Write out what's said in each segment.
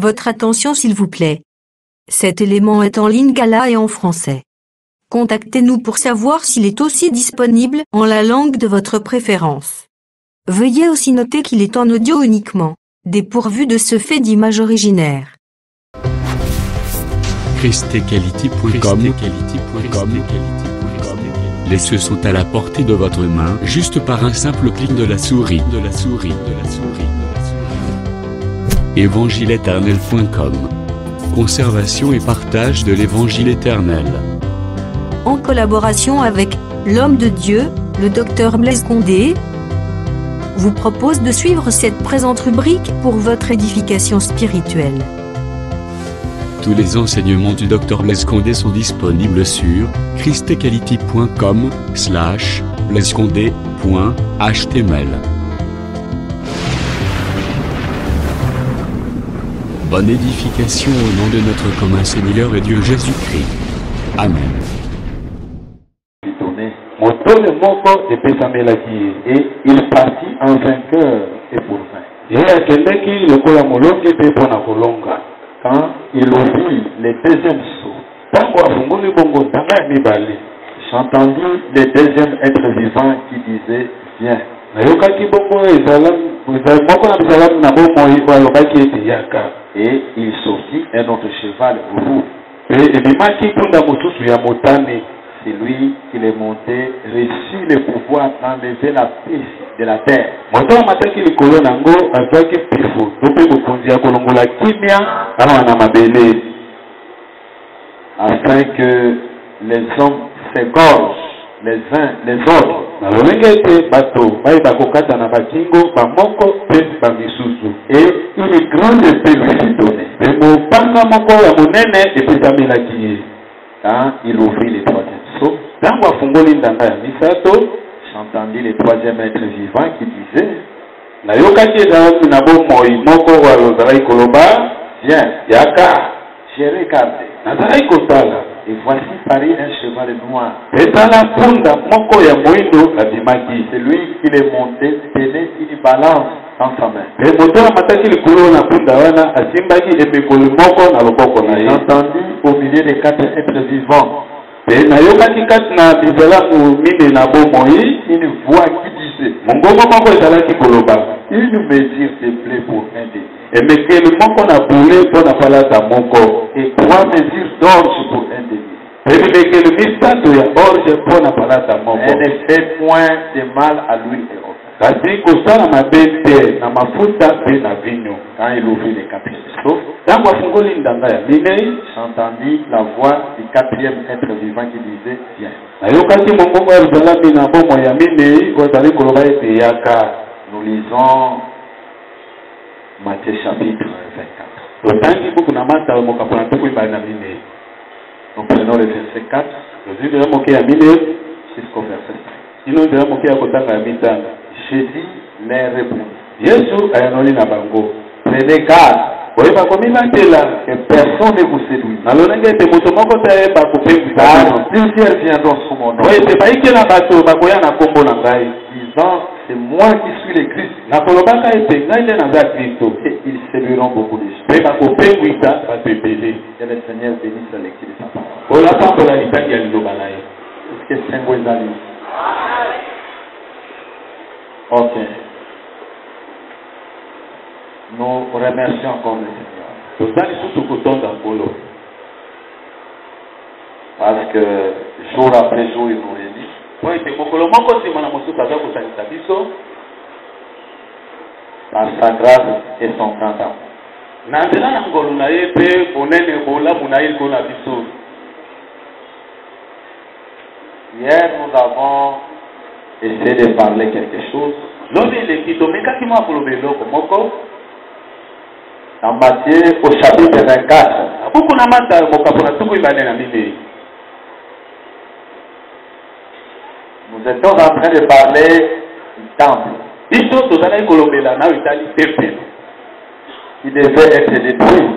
Votre attention s'il vous plaît. Cet élément est en lingala et en français. Contactez-nous pour savoir s'il est aussi disponible en la langue de votre préférence. Veuillez aussi noter qu'il est en audio uniquement, dépourvu de ce fait d'image originaire. ChristEquality.com. Les cieux sont à la portée de votre main, juste par un simple clic de la souris. Évangileéternel.com. Conservation et partage de l'Évangile éternel. En collaboration avec l'homme de Dieu, le Dr Blaise Condé, vous propose de suivre cette présente rubrique pour votre édification spirituelle. Tous les enseignements du Dr Blaise Condé sont disponibles sur christequality.com/blaisecondé.html. Bonne édification au nom de notre commun Seigneur et Dieu Jésus-Christ. Amen. Et il partit en vainqueur et pour vain. Quand il ouvrit les deuxièmes sceaux, j'entendis les deuxièmes êtres vivants qui disaient viens. Et il sortit un autre cheval roux. C'est lui qui les montait, reçut le pouvoir d'enlever la piste de la terre. Afin que les hommes s'égorgent les uns les autres. Et une grande épée lui fut donnée. Quand il ouvrit les troisième sceaux, j'entendis les troisième être vivant qui disait viens, j'ai regardé. Et voici paru un cheval noir. Celui qui les montait tenait une balance dans sa main. J'entendis au milieu des quatre êtres vivants une voix qui disait une mesure de blé pour un demi. Et 3 mesures d'orge pour un demi. Elle ne fait point de mal à l'huile et au vin. Quand il ouvrit les quatrième sceaux, j'entendis la voix du quatrième être vivant qui disait viens. Nous lisons Matthieu chapitre 24. Nous prenons le verset 4 jusqu'au verset 5. Jésus les répondit. Prenez garde que personne ne vous séduise. Plusieurs viendront sous mon nom, disant c'est moi qui suis le Christ. Et ils séduiront beaucoup de gens. Que le Seigneur bénisse la lecture de sa parole. Est-ce que c'est un bon ami? Ok. Nous remercions encore le Seigneur. Parce que jour après jour, il nous réunit. Par sa grâce et son grand amour. Hier, nous avons essayé de parler quelque chose. Dans Matthieu au chapitre 24. Nous étions en train de parler du temple qui devait être détruit.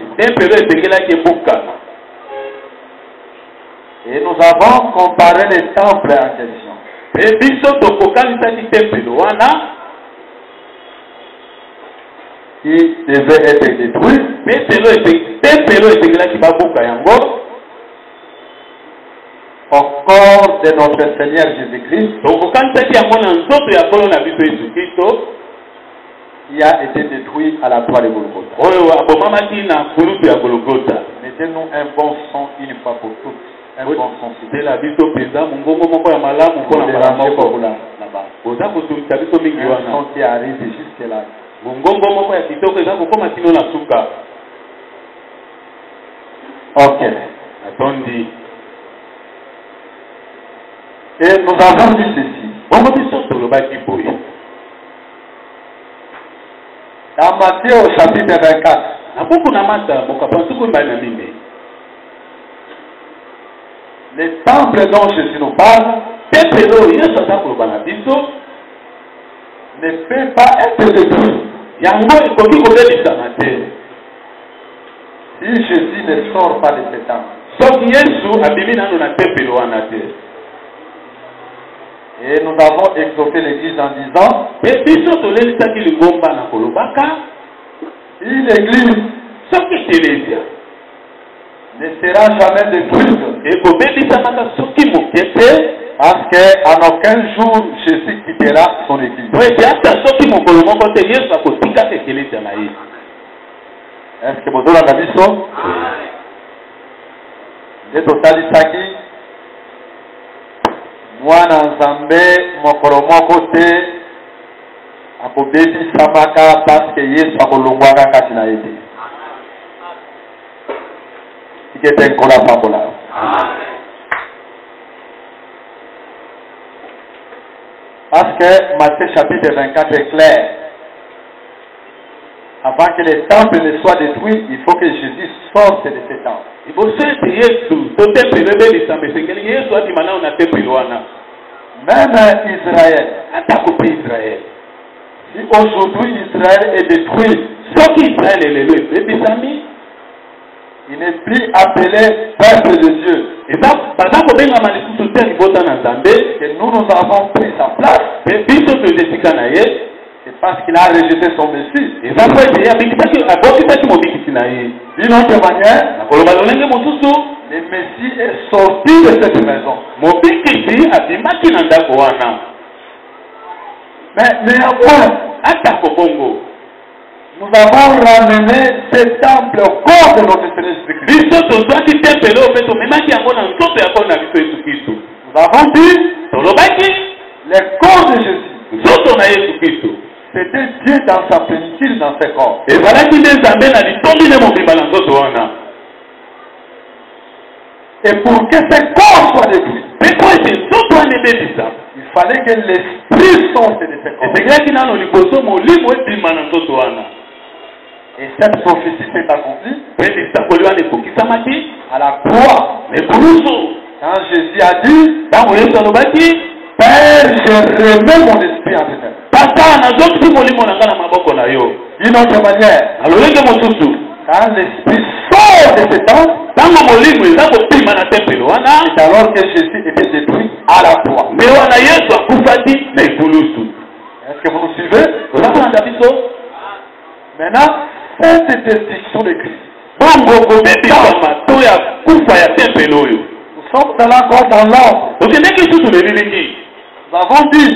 Et nous avons comparé les temples en question. Qui devait être détruit au corps de notre Seigneur Jésus-Christ, qui a été détruit à la croix de Golgotha. Mettez-nous un bon sang une fois pour toutes. Un bon sang. Un sang qui arrive jusque là. Ok. Et nous avons dit ceci. Dans Matthieu au chapitre 24. Le temple dont Jésus nous parle ne peut pas être détruit. Si Jésus ne sort pas de ce temple. Et nous avons exhorté l'Église en disant une Église ne sera jamais détruite parce qu'en aucun jour Jésus quittera son Église. Est-ce que vous avez la vision? C'est total Isaki. Mwana Nzambe mokolo moko te akobebisamaka parce que Yesu akolongwaka kati na ye te. Tikete nkola pambola. Parce que Matthieu chapitre 24 est clair. Avant que le temple ne soit détruit, il faut que Jésus sorte de ce temple. Même Israël. Si aujourd'hui Israël est détruit, il n'est plus appelé peuple de Dieu. Que nous avons pris sa place. C'est parce qu'il a rejeté son Messie. D'une autre manière, le Messie est sorti de cette maison. Mais néanmoins, nous avons ramené ce temple au corps de notre Seigneur Jésus-Christ. Nous avons dit le corps de Jésus. C'était Dieu dans sa plénitude dans ses corps. Et voilà qu'il est amené à et pour que ce corps soit détruit, il fallait que l'esprit sorte de ce corps. Et cette prophétie s'est accomplie à la croix. Quand Jésus a dit, Père, je remets mon esprit en tes mains. D'une autre manière, quand l'esprit sort de ce temps, c'est alors que Jésus était détruit à la croix. Est-ce que vous nous suivez? Maintenant, cette destruction de Christ. Nous sommes encore dans l'ordre. Nous avons dit,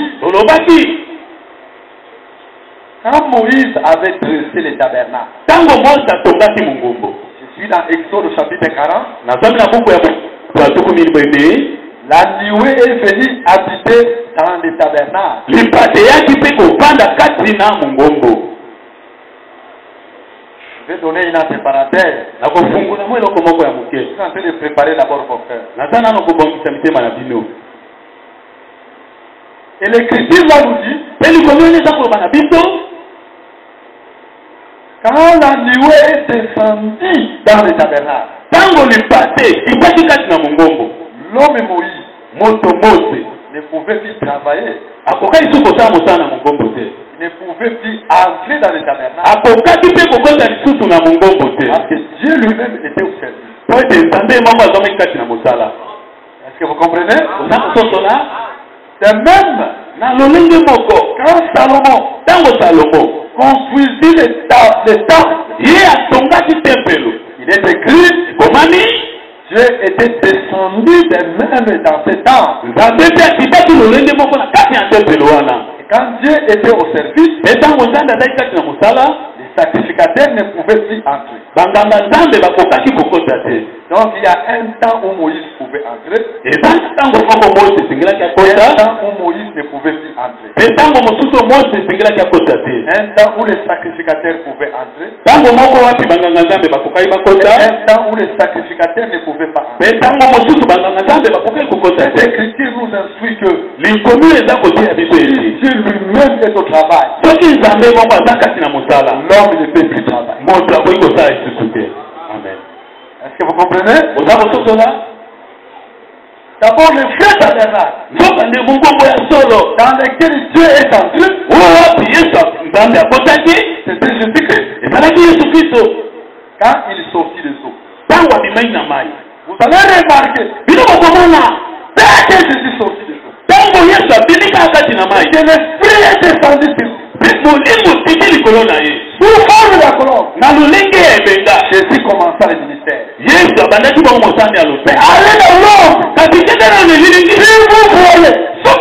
quand Moïse avait dressé les tabernacles, je suis dans Exode chapitre 40, la nuée est venue habiter dans les tabernacles. Je vais donner une autre parenthèse. Je suis en train de préparer d'abord vos cœurs. Et l'Écriture là nous dit, quand la nuée est descendue dans les tabernacles, l'homme Moïse ne pouvait plus travailler. Il ne pouvait plus entrer dans les tabernacles. Parce que Dieu lui-même était au service. Est-ce que vous comprenez? C'est même quand Salomon construisit les temples, écrit, Dieu était descendu des mêmes dans ses temps. Et quand Dieu était au service, les sacrificateurs ne pouvaient plus entrer. Donc il y a un temps où Moïse pouvait entrer, et un temps où Moïse ne pouvait plus entrer. Un temps où les sacrificateurs pouvaient entrer, et un temps où les sacrificateurs ne pouvaient pas entrer. Cette écriture nous instruit que si Dieu lui-même est au travail, l'homme ne peut plus travailler. Amen. Est-ce que vous comprenez? D'abord, le vrai tabernacle dans lequel Dieu est entré, c'était Jésus-Christ. Quand il sortit des eaux, vous allez remarquer, dès que Jésus sortit des eaux, que l'Esprit est descendu sur lui. Sous forme de la colonne, Jésus commença le ministère. Mais allez dans l'ombre. Si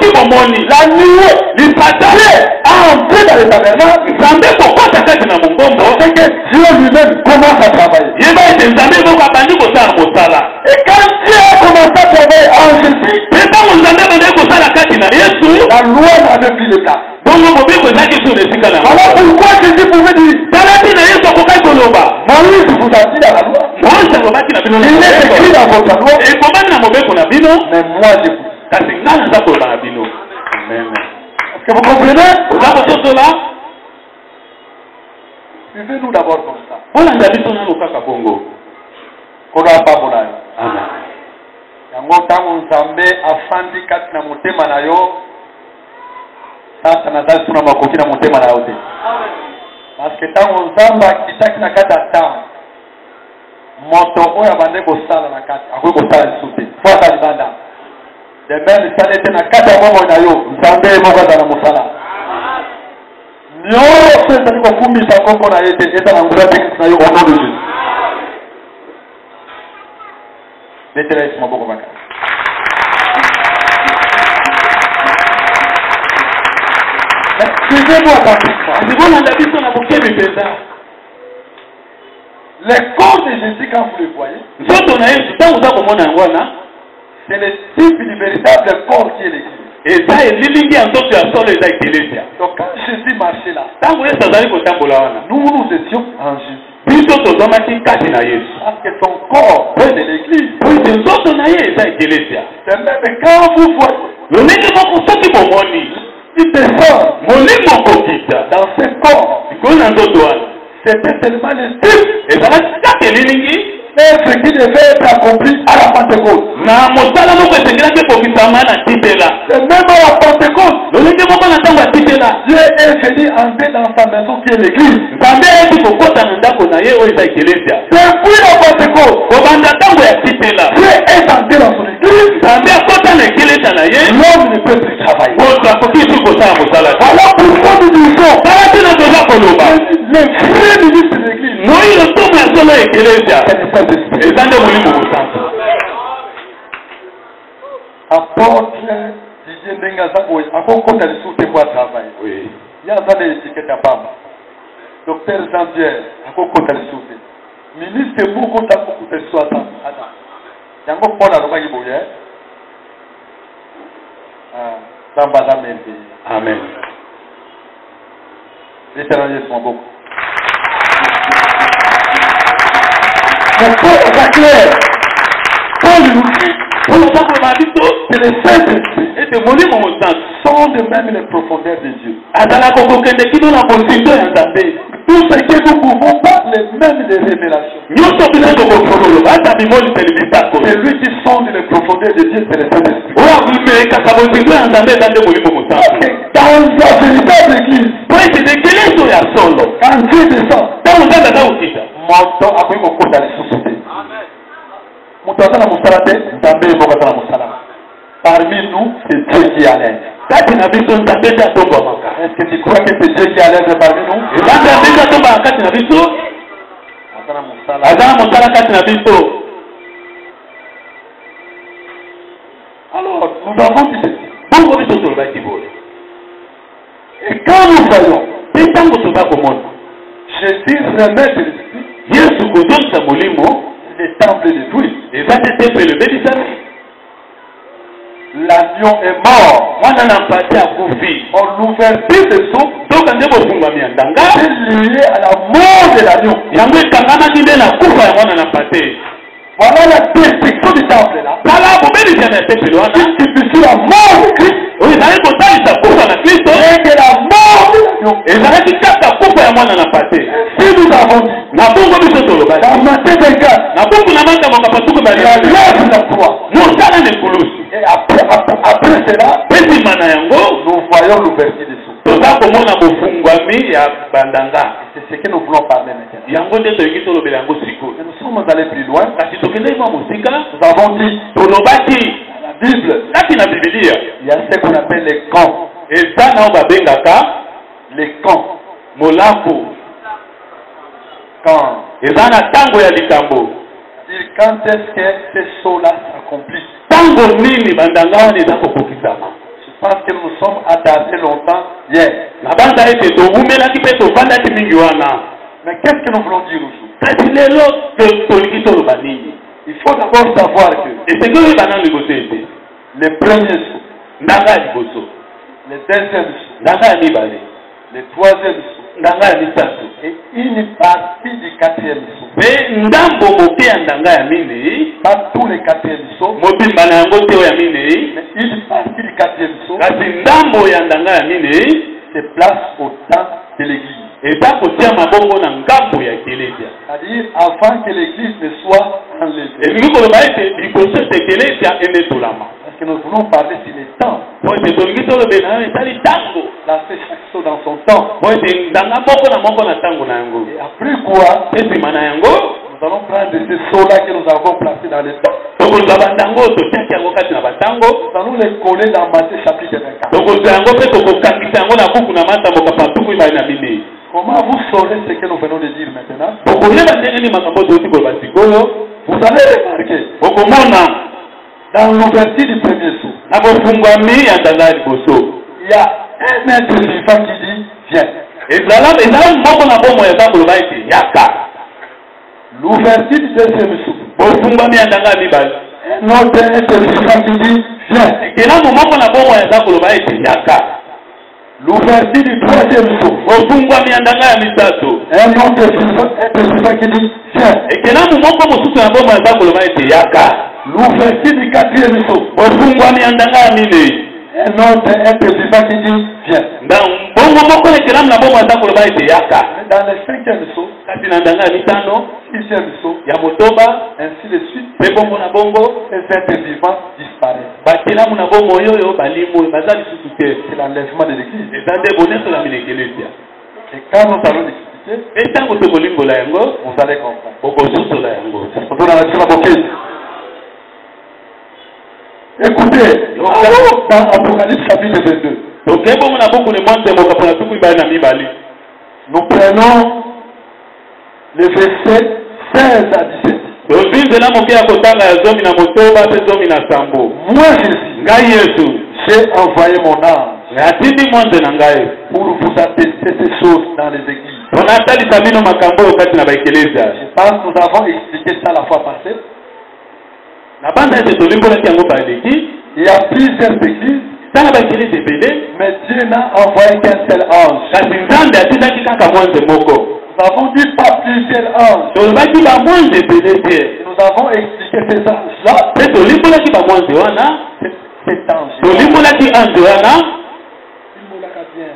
vous voyez la nuée, Dieu a entré dans le tabernacle, c'est que Dieu lui-même commence à travailler. Et quand Dieu a commencé à travailler en Jésus, la loi n'avait plus de place. Voilà pourquoi Jésus pouvait dire, Moïse vous a dit dans la loi, il est écrit dans votre loi, mais moi je vous. Est-ce que vous comprenez? Suivez-nous d'abord comme ça. Qu'on n'a pas bon aïe. Yango tango nzambe afandi kati na motema na yo, sasa nazali suna makoki na motema na yo te. Parce que tango nzambe akitaki na kati ya temps, moto oyo abande kosala na kati akoki kosala lisusu te. Fata libanda. De même misala ete na kati ya bomoi na yo, nzambe moko azala na mosala. Nyonso ezali kofumbisa kombo na ye te, eza na ngula tekisi na yo au nom de Jésus. Mettez-la ici, mon beau Maka. Suivez-moi attentivement. Les corps de Jésus, quand vous les voyez, c'est le type du véritable corps qui est l'Église. Donc quand Jésus marchait là, nous étions en Jésus. Parce que son corps est de l'Église. C'est même quand vous voyez, il descend dans ce corps. C'était tellement le type. Ce qui devait être accompli à la Pentecôte. C'est même à la Pentecôte. Dieu est venu entrer dans sa maison qui est l'église. Depuis la Pentecôte, Dieu est entré dans son église. L'homme ne peut plus travailler. Alors pourquoi nous disons le vrai ministre de l'église, apôtre Didier Ndengaza, apôtre de sous tes bois travail. Il y a des étiquettes à Bamba. Docteur Jean-Pierre, apôtre de sous tes. Ministre beaucoup d'apôtre de sous attends. Il y a encore Paul à l'Omagiboye. Amen. L'éternel est son beau. Mais Paul est clair. Paul nous dit, c'est les saints sont de même les profondeurs de Dieu. Tout ce que nous pouvons pas, les mêmes des révélations. C'est lui qui sonde les profondeurs de Dieu, c'est le Saint-Esprit. Dans la véritable église, quand Dieu descend, moto akoki kokota lisusu te. Moto aza na mosala te, nzambe moko aza na mosala. Parmi nous, c'est Dieu qui est à l'aise. Est-ce que tu crois que c'est Dieu qui est à l'aise parmi nous? Azana mosala kati na biso. Alors, nous avons dit ceci. Bongo biso tolobaki boye. Et quand nous voyons Te ntango toza komona Jésus remettre l'esprit, Yesu kozongisa molimo les temples détruits, eza te tempelo ebebisami. l'agneau est mort. Mwana na mpasi akufi. L'ouverture des eaux Soka nde bofungwami ya ndanga est liée à la mort de l'agneau. yango ekangamaki nde na kufa ya mwana na mpate. Voilà la destruction du temple là. Tala bobebisami ya tempelo wana Sur la mort de Christ oyo ezalaki kotalisa kufa na Kristo et de la mort de l'agneau. ezalaki kaka kufa ya mwana na mpate. Si nous avons dit Na bongo biso tolobaki dans Matthieu 24, na buku na makambo kapasuku la bali lèvre de la croix, mosala na ekulusu et après cela, mpe nsima na yango nous voyons l'ouverture des eaux. toza komona bofungwami ya bandanga. C'est ce que nous voulons parler maintenant. Yango nde tolingi tolobela yango sikoyo. Et nous sommes allés plus loin. Kasi tokendeki mwa mosika Nous avons dit tolobaki dans la Bible, kati na bibilia il y a ce qu'on appelle les camps. eza nao babengaka Les camps. molako. Quand, Eza na ntango ya likambo. c'est-à-dire quand est-ce que ces choses-là s'accomplissent? Ntango nini bandanga wana eza kokokisama. Je pense que nous sommes adaptés longtemps hier. Na banda ete towumelaki mpe tovandaki mingi wana. Mais qu'est-ce que nous voulons dire aujourd'hui? Kasi lelo tolingi toloba nini. Il faut d'abord savoir que esengeli oyeba nano liboso ete les premiers sauts, ndanga ya liboso, les deuxièmes sauts, ndanga ya mibale, les troisièmes sauts ndanga ya mitatu et une partie du quatrième saut. mpe ndambo moke ya ndanga ya minei, Pas tous les quatrièmes sauts, mobimba na yango te oyo ya minei, mais une partie du quatrième saut kasi ndambo ya ndanga ya minei se place au temps de l'église. eza kotia mabongo na ngambo ya ekelesia. C'est-à-dire avant que l'église ne soit enlevée. elingi koloba ete liboso ete ekelesia emetolama. Parce que nous voulons parler sur les temps. po ete tolingi tolobela nayo esali ntango Placer chaque saut dans son temps. po ete ndanga moko na ntango na yango. Et après quoi, esima na yango nous allons prendre ces sauts-là que nous avons placés dans les temps. tokozwa bandango totiaki yango kati na batango. Nous allons les coller dans Matthieu chapitre 24. tokozwa yango mpe tokokangisa yango na buku na matambo kapatuku ibali na minei. Comment vous saurez ce que nous venons de dire maintenant? bokoyeba ndenge nini makambo toti koloba sikoyo. Vous allez remarquer, bokomona dans l'ouverture du premier saut, na bofungwami ya ndanga ya liboso il y a un être vivant qui dit, viens. ezala moko na bomo eza koloba ete yaka. L'ouverture du deuxième saut, bofungwami ya ndanga ya mibale un autre être vivant qui dit, viens. ekelamu moko na bomo eza koloba ete yaka. L'ouverture du troisième saut, bofungwami ya ndanga ya mitatu un autre être vivant qui dit, viens. ekelamu moko mosusu na bomo eza koloba ete yaka. L'ouverture du quatrième saut, bofungwami ya ndanga ya minei un autre être vivant qui dit, viens. bongo moko ekelamu na bomo eza koloba ete yaka. Mais dans le cinquième saut, kati na ndanga ya mitano sixième saut, ya motoba ainsi de suite, mpe bongo na bongo ces êtres vivants disparaissent. bakelamu na bomo oyo balimo baza lisusu te. C'est l'enlèvement de l'église. eza nde bonesolami na ekelesia. Et quand nous allons l'expliquer, mpe ntango tokolimbola yango vous allez comprendre. bokososola yango. On donne la bouquet. Écoutez, dans Apocalypse chapitre 22, toke bongo na buku ni mwanzembo kapona tuku ibali na mibali nous prenons les versets 16 à 17. tozinzela moke ya kotanga ya zomi na motoba mpe zomi na sambo. Moi, Jésus, ngai yesu j'ai envoyé mon ange atindi mwanze na ngai pour vous attester ces choses dans les églises. mpona atalisa bino makambo oyo kati na baekelesia. Je pense que nous avons expliqué ça la fois passée. na banda ete tolimbolaki yango baleki Il y a plusieurs églises, tala baekelesi ebele mais Dieu n'a envoyé qu'un seul ange. kasi nzambe atindaki kaka mwanze moko. Nous avons dit pas plusieurs anges. tolobaki bamwanze ebele te Nous avons expliqué ces anges-là. mpe tolimbolaki bamwanze wana Cet ange. tolimbolaki ange wana Il me l'a bien.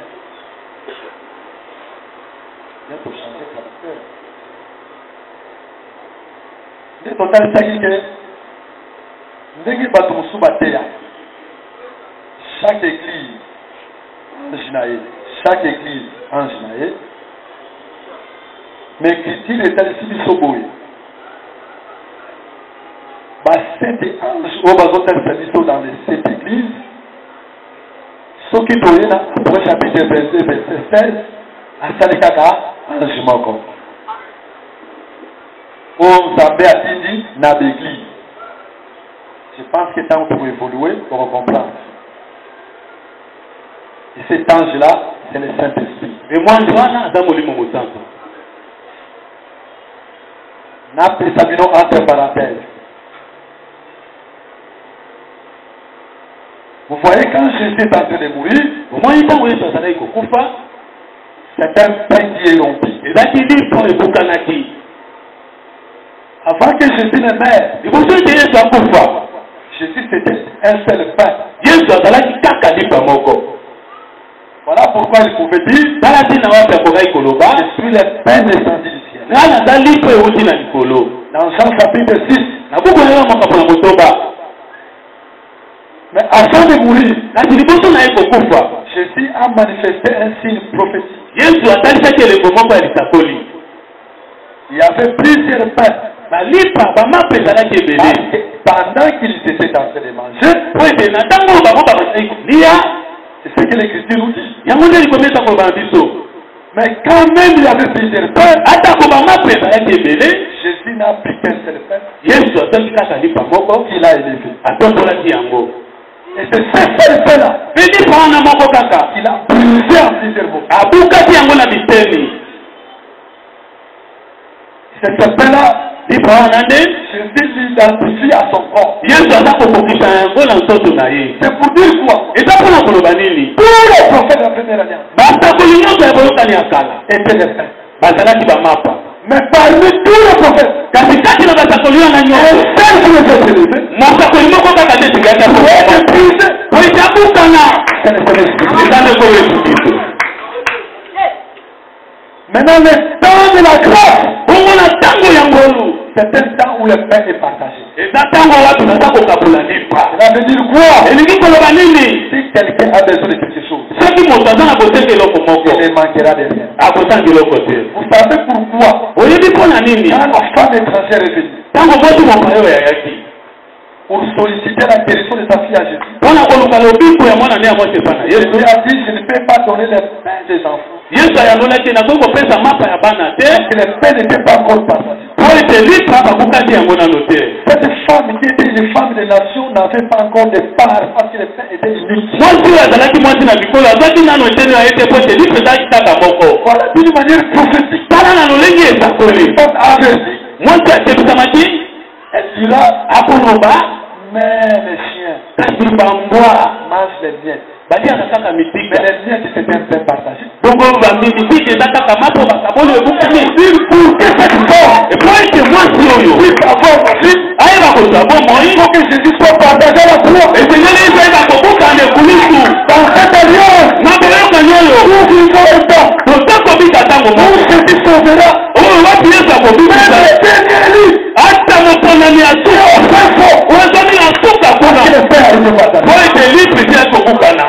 Bien pour changer de caractère. Nde totalisaki ke ndenge bato mosusu bateya chaque église ange na ye, chaque église ange na ye, mais écriture etalisi biso boye basete ange oyo bazotalisa biso dans les 7 églises. Soki toye na Apocalypse chapitre 22 verset 16 asali kaka ange moko. On s'appelle à Tindi, na l'église. Je pense que tant pour évoluer, pour comprendre. Et cet ange-là, c'est le Saint-Esprit. Et moi, je vois dans mon livre, N'a pas sabino entre parenthèses. Vous voyez, quand Jésus est en train de mourir, moi, il t'a oublié sur sa laïque au Koufa. c'est un pain qui est rompu. Et là, il dit pour le Boukanaki. Avant que Jésus ne meure, Il faut se dire ça pour fois. Jésus c'était un seul pain. Jésus a là qui caca dit par mon corps. Voilà pourquoi il pouvait dire, Dans la dîne, on va faire pour Koloba. je suis le pain descendu du ciel. Là, on a dans l'île pour Odina Nicolo. Dans Jean chapitre 6. Na beaucoup de gens m'ont appris à Motoba. Mais avant de mourir, La délibération n'a pas beaucoup fois. Jésus a manifesté un signe prophétique. Jésus a dit que le moment pour aller s'accoler. Il y avait plusieurs pains. Ma lipa, ma main pesala qui est belée. Pendant qu'ils étaient en train de manger, Oui, c'est Natango, Babo, Lia. c'est ce que l'Écriture nous dit. Yangonde, il commence à comprendre biso. Mais quand même il y avait plusieurs pains, Attends, ma main pesala qui est belée. Jésus n'a pris qu'un seul pain Jésus a dit que lipa moko. qu'il a élevé. Attends, pour la Tiango. Et c'est ce seul pain-là Fini pour un amoko kaka. qu'il a brisé en plusieurs mots. Abuka Tiango na biteni. C'est ce pain-là, Lipa wanande. Jésus l'identifie à son corps. Jésus a dit que yango na nsoto na ye. C'est pour dire quoi? Et ça pour la koloba nini. Tous les prophètes de la première alliance Basta kolinyoka ya boyokani ya kala. étaient des pains. Bazalaki bamapa. Mais parmi tous les prophètes, Katikati na basakoli wana un nyonso. seul qui les a élevés, Mosakoli moko kaka nde tigaki pour être brisé, oitabukana. c'est le Saint-Esprit. Eza nde koyo Yesu Kristo. Maintenant, le temps de la grâce, Bongo na ntango ya ngolu. c'est un temps où le pain est partagé. Eza ntango watu naza kokabula lipa. Cela veut dire quoi? Elingi koloba nini? Si quelqu'un a besoin de quelque chose, Soki moto aza na kosenga eloko moko, il ne manquera de rien. akosanga eloko te. Vous savez pourquoi? Oyebi mpo na nini? Quand la femme étrangère est venue Ntango mwasi mopayo yayaki. pour solliciter la guérison de sa fille à Jésus, Mpona koluka lobiko ya mwana ne ya mwasi epa na Jésus Yesu. a dit, je ne peux pas donner le pain des enfants. Yesu ayalolaki nakoki kopesa mapa ya bana te. Que le pain n'était pas encore partagé. Po ete lipa babukaki yango nano te. Cette femme qui était une femme de nation n'avait pas encore de part parce que le pain était unique. Mwasi oyo azalaki mwasi na bikolo azwaki nano eteni na ye te po ete lipa ezalaki kaka moko. Voilà, d'une manière prophétique. Tala na lolenge esakoli. Cette femme avait dit, Mwasi akebisamaki elle dira, akoloba mais les chiens kasi bambwa mangent les miettes. baliaka kaka Mais misika. les miettes, c'était un pain partagé. Bongo bamisika eza kaka mapo bakaboli ebukami. Pour que cette femme epo ete mwasi oyo puisse avoir la vie, ayeba kozwa bomoi il faut que Jésus soit partagé à la croix. esengeli yesu ayeba kobukana ekulisu Dans cette alliance, na boyokani oyo nous vivons le temps totakobika ntango où moko Jésus sauvera. oyo wapi yesu Même akobikisa les derniers lits, ata moponami ya suka oezami na suka parce kuna que le pain a été partagé. po ete lipi te ekobukana.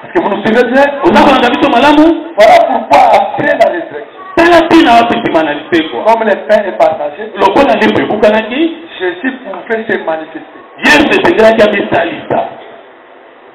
Est-ce que vous nous suivez bien? ozakolanda biso malamu Voilà pourquoi après la résurrection, tala ntina wapitima na lisekwa comme le pain est partagé, lokola lipi ebukanaki Jésus pouvait se manifester yesu esengelaki amisalisa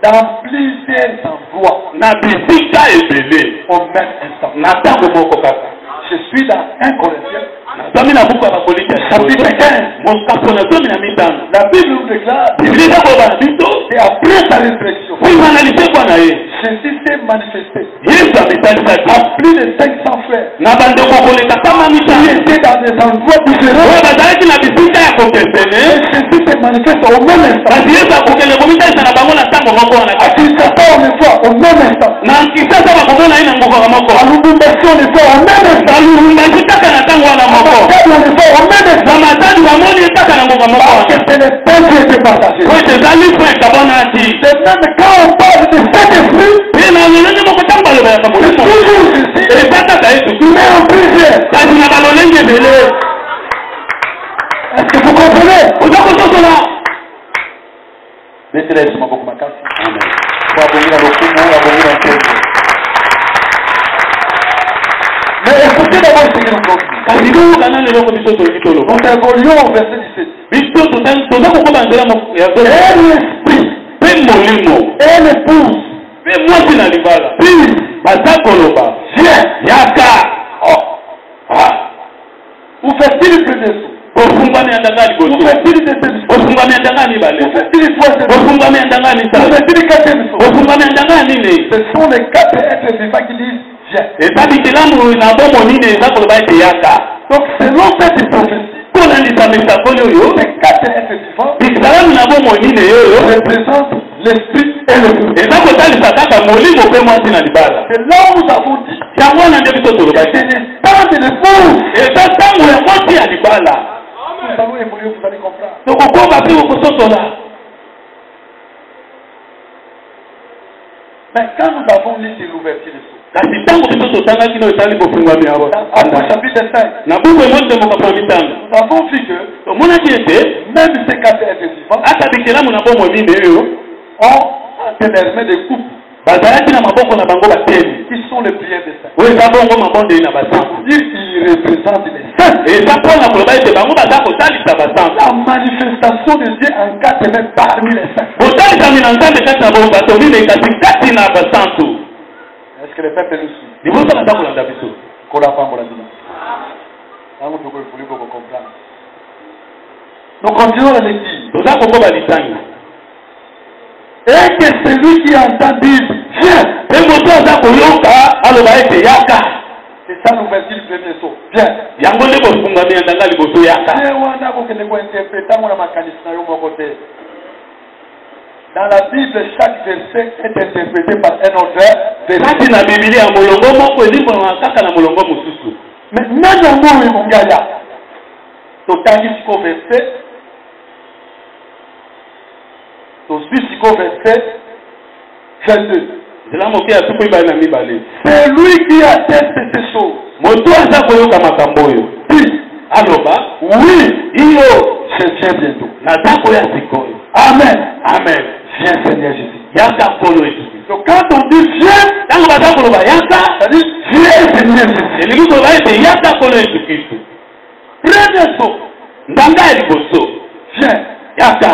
dans plusieurs endroits na bisika ebele au même instant. na ntango moko kaka. Je suis dans 1 Corinthiens, nazwami na buku ya bakoliti ya chapitre 15. mokapo nazwami na mitano La Bible nous déclare, biblia ezakoloba na biso et après sa résurrection, nsima na lisekwa na ye Jésus s'est manifesté yesu amisalisaki à plus de 500 frères na bandeko koleka kama qui mitano étaient dans des endroits différents. oyo bazalaki na bisika ya Et kokesene Jésus se manifeste au même instant. kasi yesu akokende komitalisa na bango na ntango moko wana À Kinshasa, on le voit au même instant. na kisasa bakomona ye na ngokaka moko À Lubumbashi, on le voit au même instant. na lubumbashi kaka na ntango wana À moko Matadi, on le voit au même instant. na matadi bamoni ye kaka na ngoka moko Parce que wana c'est le pain qui était partagé. po ete ezali po ekabonaki Et même quand on parle de cet esprit, pe na lolenge moko ntango balobelaka c'est molimo toujours Jésus, eza kaka yesu mais en plusieurs. kasi na balolenge ebele Est-ce que vous comprenez? oza kososola. Betelezi maboko makasi. Wabongira lokumu, wabongira mpendo. Mais écoutez d'abord ce que nous disons. kasi kokana leloko biso tolingi toloba Nous évoluons au verset 17. biso toza kokoba nzela ya Et l'esprit, mpe molimo et l'épouse, mpe mwasi na libala disent, baza koloba viens. yaka Ouverture du premier saut. Ofungwami andanga liboso. Ouverture du deuxième saut. Ofungwami andanga mibale. Ouverture du troisième saut. Ofungwami andanga misatu. Ouverture du quatrième saut. Ofungwami andanga mine. Ce sont les 4 êtres vivants qui disent viens. Eza bikelamu na bomo mine eza koloba ete yaka. Donc selon cette prophétie, Kolandisa misakoli oyo. ces 4 êtres vivants Bikelamu na bomo mine yoyo. représentent l'esprit et le feu. Eza kotalisa kaka molimo mpe mwasi na libala. C'est là où nous avons dit Yango wana nde biso toloba c'est ete. le temps de l'épouse. Eza ntango ya mwasi ya libala. Nous allons évoluer, vous allez comprendre. Tokokoba mpe kokosotola. Mais quand nous avons lu sur l'ouverture du saut, Kasi ntango biso totangaki no etali bofungwami awa. Acte chapitre 5, Na buku emote mokapona mitano. nous avons vu que Tomonaki ete même ces 4 êtres vivants ata bikelamu na bomo mine oyo ont entre les mains des coupes bazalaki na maboko na bango batemi. qui sont les prières des saints. Oyo eza bongo mabondeli na basantu. Dire qu'ils représentent les saints. Eza mpona koloba ete bango baza kotalisa basantu. La manifestation de Dieu en 4 mains parmi les saints. Kotalisami na Nzambe kati na bato mine katikati na basantu. Est-ce que le peuple nous suit? Liboso baza kolanda biso. Qu'on a pas pour la vie. Comprendre. Nous continuons la lecture. Toza kokoba litangi. Et que celui qui entend dire viens. Mpe moto aza koyoka aloba ete yaka. C'est ça l'ouverture du premier saut. Viens. Yango nde bofungami ya ndanga liboso yaka. Dans la Bible, chaque verset est interprété par un auteur. Kati na Biblia molongo moko elimbonga kaka na molongo mosusu. Mais nango oyo mongaya. Totangi siko verset. Tosui siko verset 22. Nzela moke ya tuku ibali na mibale. C'est lui qui atteste ces choses. Moto aza koyoka makambo oyo. Puis, Aloba, oui, iyo je viens bientôt. naza koya sikoyo. Amen. Amen. Viens Seigneur Jésus. Yaka nkolo Yesu. Donc quand on dit viens, Ntango baza koloba yaka, ça dit viens Seigneur Jésus. elingi koloba ete yaka nkolo Yesu Kristo. Premier saut, Ndanga ya liboso, viens. yaka.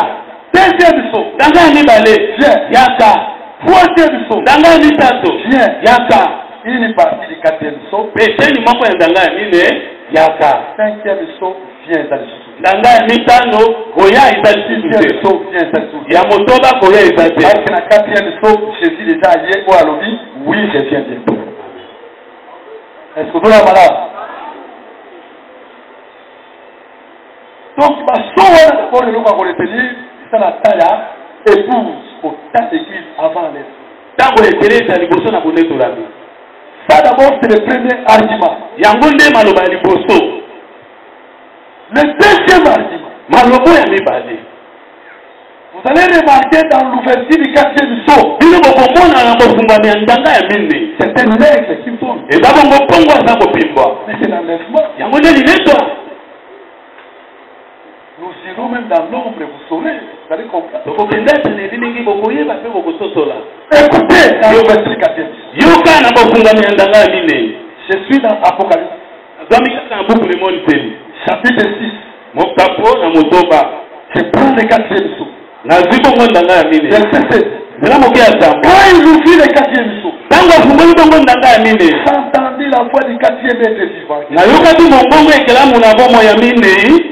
Deuxième saut, Ndanga ya mibale, viens. yaka. Troisième saut, Ndanga ya mitatu, viens. yaka. Une partie du quatrième saut. Peteni moko ya ndanga ya mine, yaka. Cinquième saut, viens dans le sous. Ndanga ya mitano, koya eza lisusu Sixième te. saut, viens dans le sous. Ya motoba koya eza te. Avec la quatrième saut, Jésus déjà allé au Alobi, oui, je viens bientôt. Est-ce que vous l'avez malade? Donc, ma soeur, d'abord, le logo à retenir, c'est la taille, épouse, au temps d'église avant l'être. Ntango ekeleza liboso na bonetolami. Ça d'abord, c'est le premier argument. Yango nde maloba ya liboso. Le deuxième argument, Malobo ya mibale. vous allez remarquer dans l'ouverture du quatrième saut, Bino bokomona na bofungami ya ndanga ya mine. c'est un aigle qui vole. Eza bongo mpongo aza kopimbwa. Mais c'est l'enlèvement. Yango nde liletwa. Nous irons même dans l'ombre, vous saurez, vous allez comprendre. Tokokenda tene elingi bokoyeba mpe bokososola. Écoutez, dans l'ouverture du quatrième saut, Yoka na bofungami ya ndanga ya mine. je suis dans Apocalypse, Azwami kaka na buku limoniteli. chapitre 6. Mokapo na motoba. Je prends le quatrième saut. Nazwi bongo ndanga ya mine. Verset 7. Nzela moke ya nsambo. Quand il ouvrit le quatrième saut, Ntango afungoli bongo ndanga ya mine. j'entendis la voix du quatrième être vivant Nayokaki mongongo ekelamu na bomo ya mine.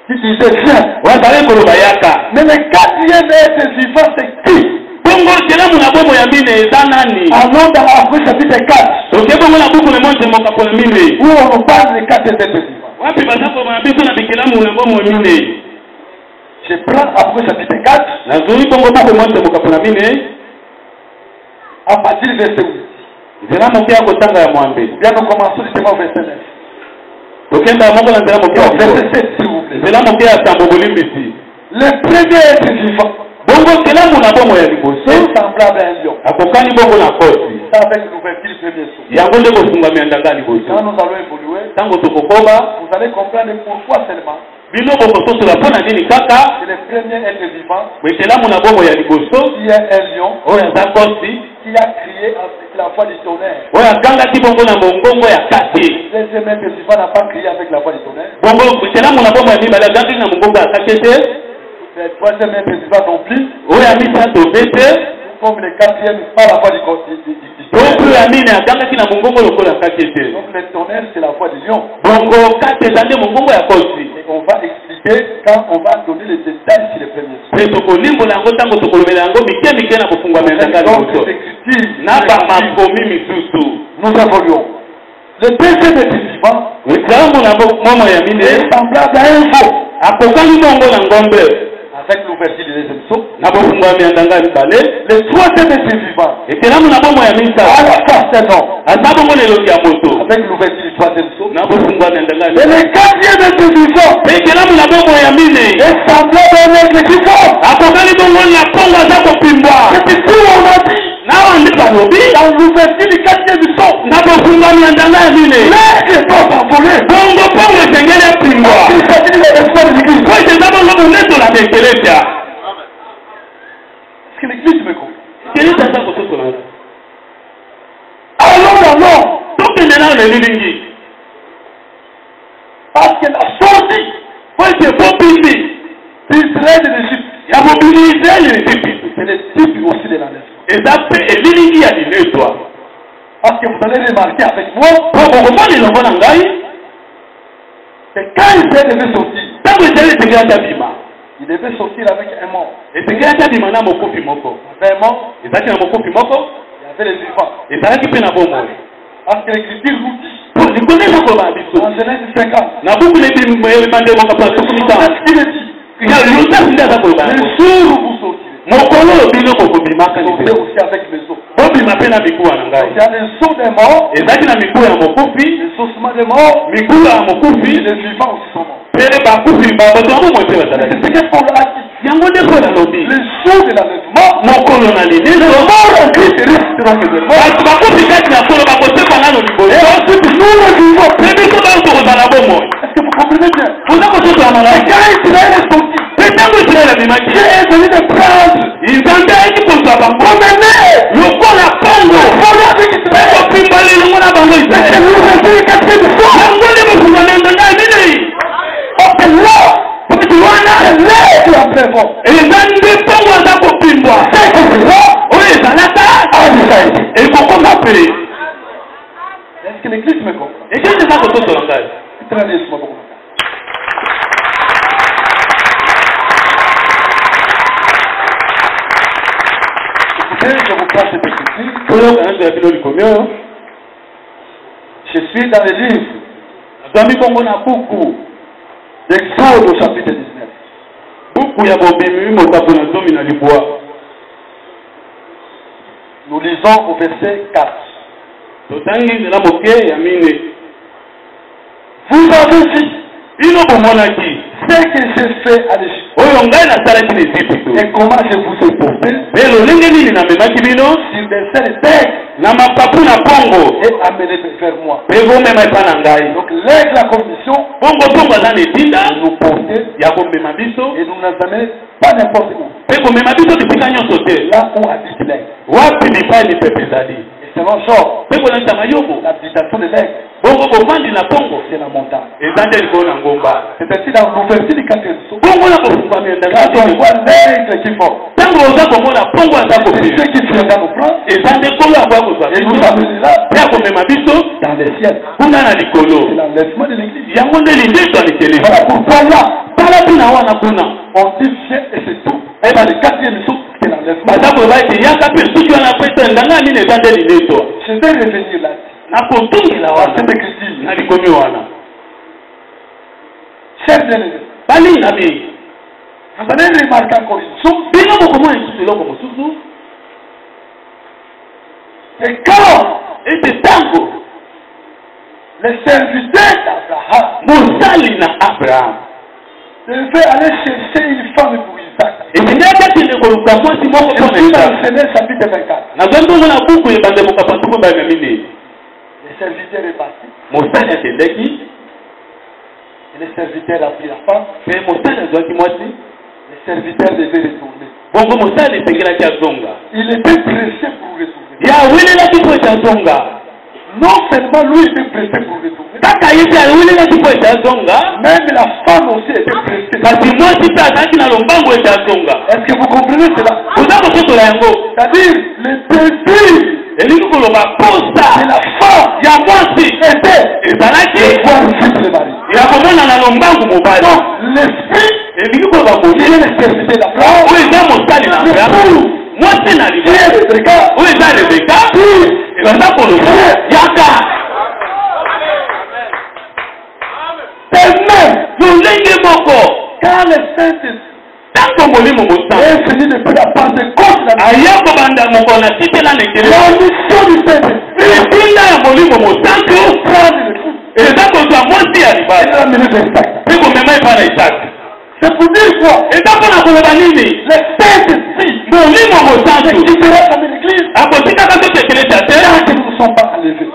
qui disait viens. Wazali koloba yaka. Mais le quatrième être vivant, c'est qui? Bongo ekelamu na bomo ya mine eza nani? Allons dans Apocalypse chapitre 4, Toke bongo na buku lemonte mokapo na mine. où on nous parle des quatre êtres vivants. Wapi baza koloba na biso na bikelamu na bomo ya mine. Je prends Apocalypse chapitre 4, Nazwi bongo buku lemonte mokapo na mine. à partir du verset 8. Nzela moke ya kotanga ya mwambe. Bien, nous commençons justement au verset 9. Tokenda moko na nzela moke ya Donc, verset kotanga. 7, s'il vous plaît. Nzela moke ya sambo bolimbisi. Le premier être vivant, Bongo kelamu na bomo ya liboso. c'est semblable à un lion. Akokani bongo na kosi. Ça avec l'ouverture du premier saut. Yango nde bofungami ya ndanga ya Quand liboso. nous allons évoluer, Ntango tokokoba, vous allez comprendre pourquoi seulement bino bokososola mpo na nini kaka c'est le premier être vivant bwekelamu na bomo ya liboso qui est un lion oyo aza kosi qui a crié avec la voix du tonnerre. oyo agangaki bongo na mongongo ya kati. Le deuxième être vivant n'a pas crié avec la voix du tonnerre. Bongo bwekelamu na bomo ya mibale agangaki na mongongo ya kati te. Le troisième être vivant non plus. Oyo ya misato mpe te. Vous comme les quatrièmes par la voix du donc amine atangaki na mongongo lokola kati ete donc le tonnerre c'est la voix du lion. bongo kati ezande mongongo ya kosi Et on va expliquer quand on va donner les détails sur les premiers sons. pe tokolimbola yango ntango tokolobela yango mike mike na kofungwama ya nzaka liboso na bamakomi misusu Nous évoluons. Le deuxième est vivant. nzambo na momo ya mine est semblable à un veau. akokani bongo na ngombe Avec l'ouverture du deuxième saut. na bofungwami ya ndanga mibale Le troisième est vivant. ekelamu na bomo ya À la misala face d'un homme. aza bongo na elongi ya moto Avec l'ouverture du troisième saut. na bofungwami ya ndanga Et le quatrième est vivant. pe ekelamu na bomo ya mine Est semblable à un aigle vivant. akokani bongo na kongo aza kopimbwa C'est tout on a dit. nawa nde balobi Dans l'ouverture du quatrième saut. na bofungwami ya ndanga ya mine L'aigle doit s'envoler. bongo mpongo esengeli epimbwa Il s'agit de l'espoir de l'église. po eza bongo bonetola na ekelesia Est-ce que l'église me comprend? ekelesia aza kososola Allons dans l'homme. tokende na lelilingi Parce qu'elle a sorti po ete bopindi d'Israël de l'Égypte. ya mobili israeli ezipi C'est le type aussi de l'enlèvement. eza mpe elilingi ya linetwa Parce que vous allez remarquer avec moi, po bokomona elongo na ngai c'est quand Israël devait sortir, ntango israeli esengelaki abima il devait sortir avec un mort. esengelaki abima na mokufi moko Avec un mort, ezalaki na mokufi moko il y avait les vivants. ezalaki mpe na bomoi Parce que l'écriture nous dit, likolo ezakoloba na biso en Genèse 50, na buku lebimandemoko pa tukumita il est dit, lutasi nde aza koloba le yango jour où vous sortirez, mokolo oyo bino bokobimaka sortez libela aussi avec mes os. bobima mpe na mikuwa na Il ngai y a les os des morts, ezalaki na mikuwa ya mokufi les ossements des morts, mikuwa ya et mokufi les vivants aussi sont morts. pele bakufi bato ya bomoi mpe C'est bazalaki ce que Paul a dit. yango nde mpo nalobi Le jour de l'enlèvement, mokolo na le lineso mort en Christ restera que des morts. bato bakufi kati na solo bakosekwa nano Et liboso ensuite, nous le vivons. mpe biso bao tokozala bomoi Est-ce que vous comprenez bien? oza kososola Et malamu quand Israël est sorti, mpe ntango israele abimaki Dieu est venu de prendre nzambe ayaki kozwa bango comme un nez. lokola kongo Voilà avec Israël. kopimba lelongo na bango C'est israele nous le quatrième soir. yango nde bofungwama ya ndanga ya minei Oh, c'est là. wakati wana C'est là que la prévôt. eza nde mpongo aza kopimbwa C'est que c'est là. oyo ezalaka Ah, Israël. ekokoma mpe Est-ce que l'église me comprend? eglise eza kososola ngai Très bien, je me comprends. Écoutez, je vous passe cette écriture. oyo kanazela bino likomi oyo Je suis dans le livre nazwami bongo na buku d'Exode au chapitre 19. buku ya bobimi mokambo na zomi na libwa Nous lisons au verset 4. totangi nzela moke ya mine Vous avez dit bino bomonaki ce que j'ai fait à l'Égypte oyo ngai nasalaki na ezipito et comment je vous ai porté mpe lolenge nini namemaki bino sur des selles d'aigle na mapapu na pongo et amené vers moi. mpe bomema epa na ngai Donc l'aigle a comme mission pongo pongo aza na etinda de nous porter ya komema biso et nous nous amener pas n'importe où. mpe komema biso bisika nyonso te Là où habite l'aigle. wapi mipai mipepe ezali Et selon Job, mpe kolakisa mayobo l'habitation de l'aigle, bongo bovandi na pongo c'est la montagne. eza nde likolo na ngomba C'est ainsi dans l'ouverture du quatrième saut. bongo na kofungwami ya Quand ndanga on voit l'aigle qui vole, ntango oza komona pongo aza c'est kopema ce qui viendra nous prendre eza nde nkolo akoya kozwa et nous biso amenera mpe akomema biso dans les ciels. kuna na C'est likolo l'enlèvement de l'église. yango nde lindeto ya likelesi Voilà pourquoi là, tala mpina wana kuna on dit viens et c'est tout. Et dans le quatrième saut, c'est l'enlèvement. baza koloba ete yaka mpe soki wana pesa ndanga nini eza nde lineto Je vais revenir là. nakotungela À wana cette écriture. na likomi wana Chers bien-aimés, balingami vous allez remarquer encore une chose. bino bokomona lisusu eloko mosusu Et quand ete ntango les serviteurs d'Abraham mosali na abraham devaient aller chercher une femme pour Isaac, esengeli akende koluka mwasi moko et mpona puis dans isaka Genèse chapitre 24, nazwa ntongo na buku ebandemo kapatuku bayina minei les serviteurs est parti, mosali akendeki et les serviteurs a pris la femme, mpe mosali azwaki mwasi les serviteurs devaient retourner. bongo mosali esengelaki azonga Il était pressé pour retourner. yawelelaki mpo ete azonga Non seulement lui était pressé pour retourner, kaka ye mpe awelelaki mpo ete azonga même la femme aussi était pressée. kasi mwasi mpe azalaki na lombango ete azonga Est-ce que vous comprenez cela? C'est-à-dire, le désir de la femme était de voir vivre le mari. Donc, l'esprit vient exercer la femme. Quand le Saint-Esprit est fini de faire la Pentecôte, la mission du Saint-Esprit, c'est pour dire quoi? Le Saint-Esprit ne quittera comme l'église tant que nous ne sommes pas enlevés.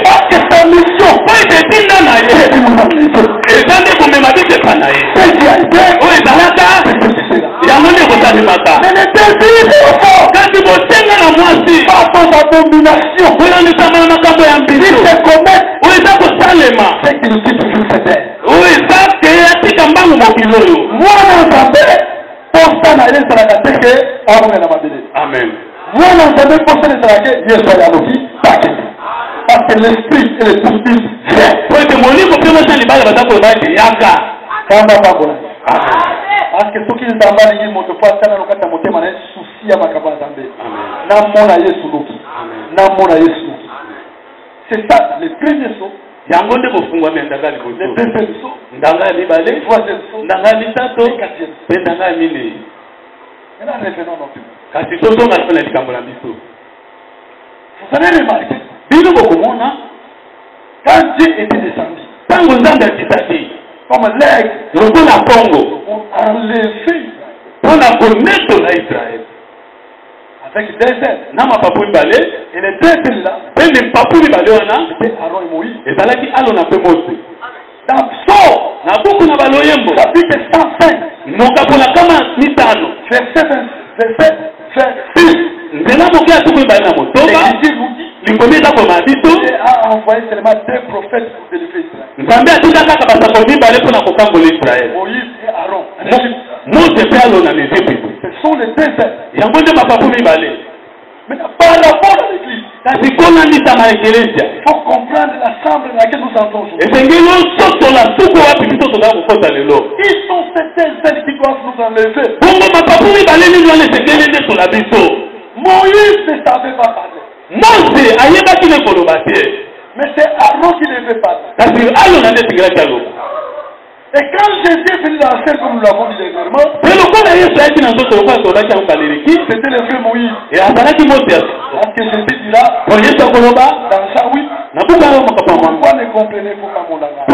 Parce que sa mission c'est de nous enlever. C'est qui a été, mais le désir est fort. Par son abomination, il se commet ce qui nous quitte sur cette terre. Moi, Amen. Parce que l'esprit et le tout-puissant viennent. Parce que ceux qui ne savent pas dire mon foi, ça n'a aucun motif, mais souci à ma cabane. C'est ça, le premier saut. Le deuxième saut. Le troisième saut. Le quatrième saut. Maintenant, revenons non plus. Vous avez remarqué, quand Dieu était descendu, comme l'aigle, on a enlevé avec deux ailes. Et les deux ailes là, c'était Aaron et Moïse. Dans Psaume, chapitre 105, verset 6, l'Église a envoyé seulement deux prophètes pour délivrer Israël. Moïse et Aaron. Ce sont les deux ailes. Maintenant, par rapport à l'église, il faut comprendre l'assemblée dans laquelle nous entrons aujourd'hui. Ils sont certaines celles qui doivent nous enlever. Moïse ne savait pas parler. Mais c'est Aaron qui devait parler. Et quand Jésus est venu dans la scène, comme nous l'avons dit dernièrement, c'était le vieux Moïse. Parce que Jésus dit là, dans Jean 8, pourquoi ne comprenez-vous pas mon langage?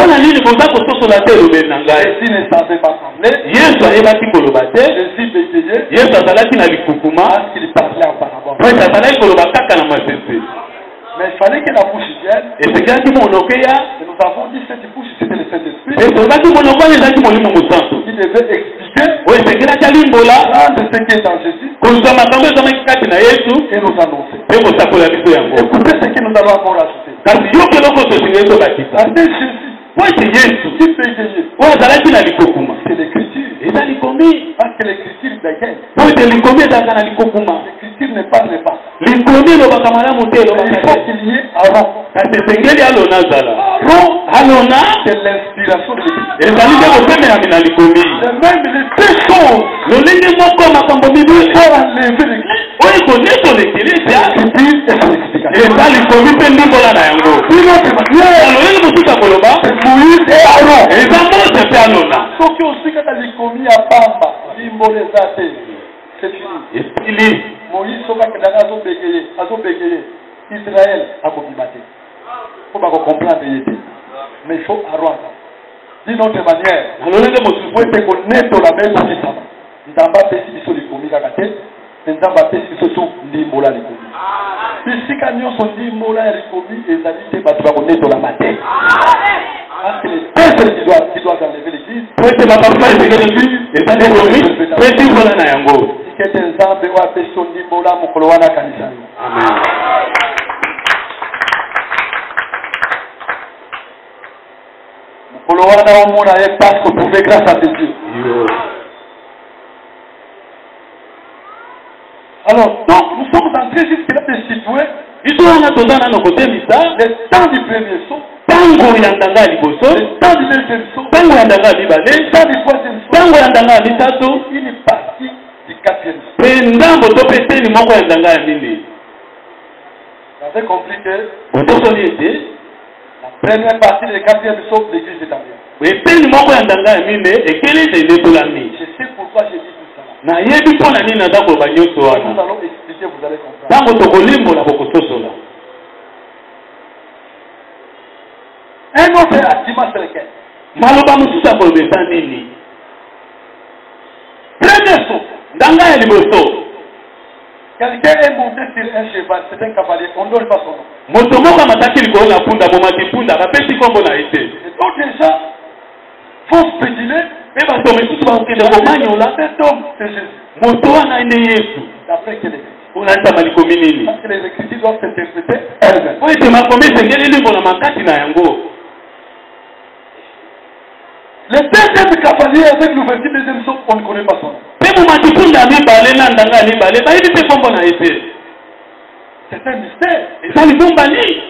Jésus ne savait pas parler. Jésus bégayait. Parce qu'il parlait en parabole. Mais il fallait que la bouche vienne. Et nous avons dit cette bouche, c'était le Saint-Esprit. Qui devait expliquer, rendre ce qui est en Jésus, et nous annoncer. Écoutez ce que nous allons encore ajouter. Parce que Jésus, qui bégayait, c'est l'écriture. Parce que l'écriture bégaye. L'écriture ne parle pas. Il faut qu'il y ait Aaron. Aaron, c'est l'inspiration de l'écriture. De même, les deux choses pour enlever l'écriture et son explication. C'est Moïse et Aaron. Ceux qui aussi quand ils commis à Pamba, c'est fini. Moïse soka kedanga azobégeye Israël akobimate. Faut pas comprendre yete. Mais il faut Aaron. D'une autre manière, faut te connaître la même chose ça. Ndamba pesi biso likomi kaka te, ndamba pesi biso so ndimbola likomi. Bisika nyonso ndimbola likomi ezali te bato ba connaître la matin. Parce que les personnes qui doivent enlever l'église, kete nzambe wa peso ndimbola mukolo wana kanisa. Amen. Mukolo wana omona ye parce que vous pouvez grâce à Dieu. Alors, donc, nous sommes en train jusque-là de situer Iso wana tozana na côté misa. le temps du premier saut, Tango ya ndanga liboso. le temps du deuxième saut, Tango ya ndanga le libale. temps du troisième saut, Tango ya ndanga mitatu. une partie du quatrième saut. Pendambo to peteni moko ya ndanga ya mine. Vous avez compris que Otosoni ete. la première partie du quatrième saut, l'église est en bien. Peteni moko ya ndanga ya mine ekeleze ndetolami. Je sais pourquoi j'ai dit tout ça. Na yebi pona nini naza koloba nyonso Nous wana. allons expliquer, vous allez comprendre. Tango tokolimbola bokososola. Un autre argument c'est lequel? Maloba mosusu ya koloba eza nini? Premier saut. Ndanga ya liboso. Quelqu'un est monté sur un cheval, c'est un cavalier, on ne donne pas son nom. Moto moko amataki likolo na punda momati punda bapesi kombo na ye te. Et d'autres gens font spéculer. Mpe bato misusu bakokende komanyola. Cet homme, c'est Jésus. Moto wana ende yesu. D'après quelle église? Mpona ntama likomi nini? Parce que les écritures doivent s'interpréter elles-mêmes. Po ete makomi esengeli limbo na makati na yango. Le deuxième cavalier avec l'ouverture du deuxième saut, on ne connaît pas son nom. Mpe momati punda ya mibale na ndanga ya mibale bayebi te kombo na ye te. C'est un mystère. Eza libombali.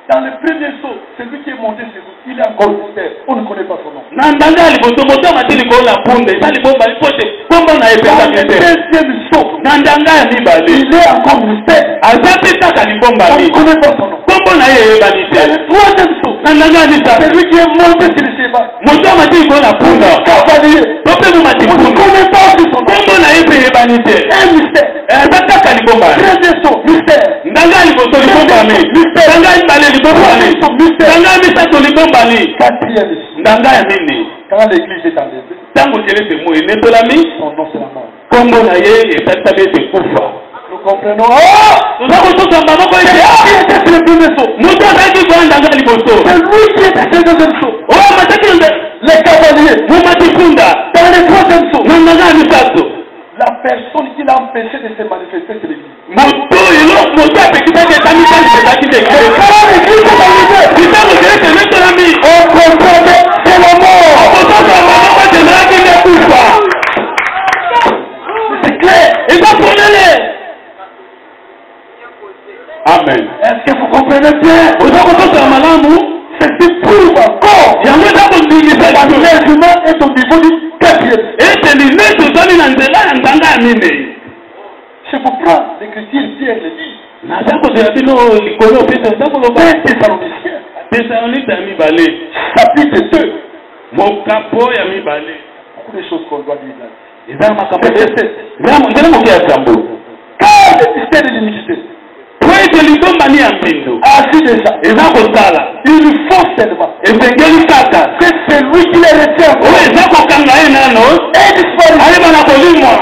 Dans le premier saut, celui qui est monté sur vous, il est encore mystère. On ne connaît pas son nom. Na ndanga ya liboso moto amati likolo na punda eza libombali po te kombo na ye Dans le epesaki te. deuxième saut, Na ndanga ya mibale il est encore mystère. aza pe kaka On libombali. ne connaît pas son nom. Kombo na ye eyebani Dans te. le troisième saut, Na ndanga ya misatu celui qui est monté sur le cheval, moto amati likolo na punda cavalier, to mpe momati on ne punda connaît pas aussi son nom. kombo na ye mpe eyebani te. Un mystère. Aza kaka libombali. Deuxième saut, mystère. Ndanga ya liboso libombali. Ndanga ya mibale libombali. Ndanga ya misatu libombali. Quatrième saut. Ndanga ya mine Quand l'église est enlevée, ntango kelese mo enetolami son nom c'est la mort. kombo na ye esalisami ete kufa. Nous comprenons. Oh! toza kososa maboko C'est ete lui qui était sur le premier saut. moto azalaki koya ndanga ya liboso C'est lui qui était sur le deuxième saut. oyo amataki Les cavaliers. momati punda Dans le troisième saut, na ndanga ya misatu la personne qui l'a empêché de se manifester, c'est l'église. moto moto apekisaki etamisali ezalaki te Quand l'église est enlevée, ntango kelese enetolami on comprend que c'est la mort. kososa maboko ete ezalaki nde kufa. C'est clair. eza polele. Amen. Est-ce que vous comprenez bien? oza kososa malamu Ceci prouve encore yango eza kondimisa que biso l'humain est au niveau du quatrième. ete line tozali na nzela ya ndanga ya mine. Je vous prends l'écriture, Pierre le dit. naza kozela bino likolo mpe toza koloba 1 Thessaloniciens, tesalonike ya mibale chapitre 2. mokapo ya mibale Beaucoup de choses qu'on doit dire là. eza makambo nzela moke ya sambo Car le mystère de l'iniquité po ete libombani ya mbindo ainsi déjà, eza kosala il faut seulement esengeli kaka que celui qui les retient oyo eza kokanga ye nano est disponible. ayeba na kolimwa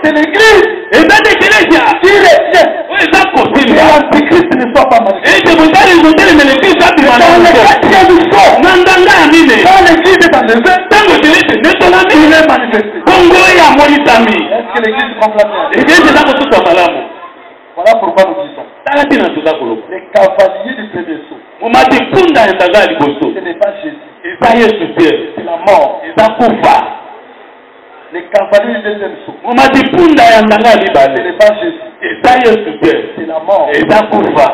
C'est l'église eza te ekelesia qui retient oyo eza que kosimba l'antichrist ne soit pas manifesté. ete motali motelemele kristo abima Dans na le moto quatrième saut, na ndanga ya mine quand l'église est enlevée, ntango ekelese netolami il est manifesté. kongo ya monisami Est-ce que l'église comprend bien? ekelese eza kosusa malamu. Voilà pourquoi nous disons. tala te na toza koloba Les cavaliers du premier saut, momati punda ya ndanga ya liboso ce n'est pas Jésus, eza yesu te c'est la mort. eza kufa. Les cavaliers du deuxième saut, momati punda ya ndanga ya ce mibale n'est pas Jésus, eza yesu te c'est la mort. eza kufa.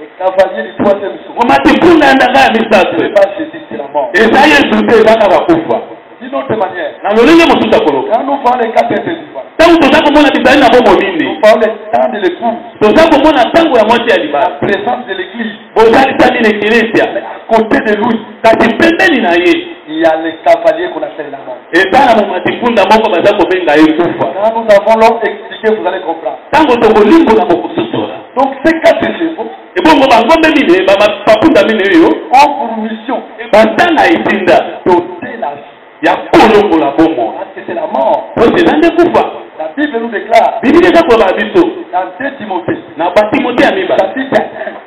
Les cavaliers du troisième saut, momati punda ya ndanga ya ce misato n'est pas Jésus, c'est la mort. eza yesu te eza kaka kufa. D'une autre manière, na lolenge mosusu ya koloba quand nous voyons les quatre intervivants, ntango toza komona bizali na bomo nous nini voyons le temps de l'épouse, toza komona ntango ya mwasi ya la libala présence de l'église, bozalisani na ekelesya à côté de lui, kasi pembeni na ye il y a les cavaliers qu'on appelle la mort. eza na momati punda moko baza kobenga ye kufa. Quand nous avons l'homme expliqué, vous allez comprendre. ntango tokolimbola bokososola Donc ces quatre chevaux ebongo bangombe mine bapunda mine oyo ont pour mission baza na etinda d'ôter la vie. ya kolongola bomo Parce que c'est la mort. po eza nde kufa. La Bible nous déclare bibili eza koloba biso dans 2 Timothée, na batimote ya mibale chapitre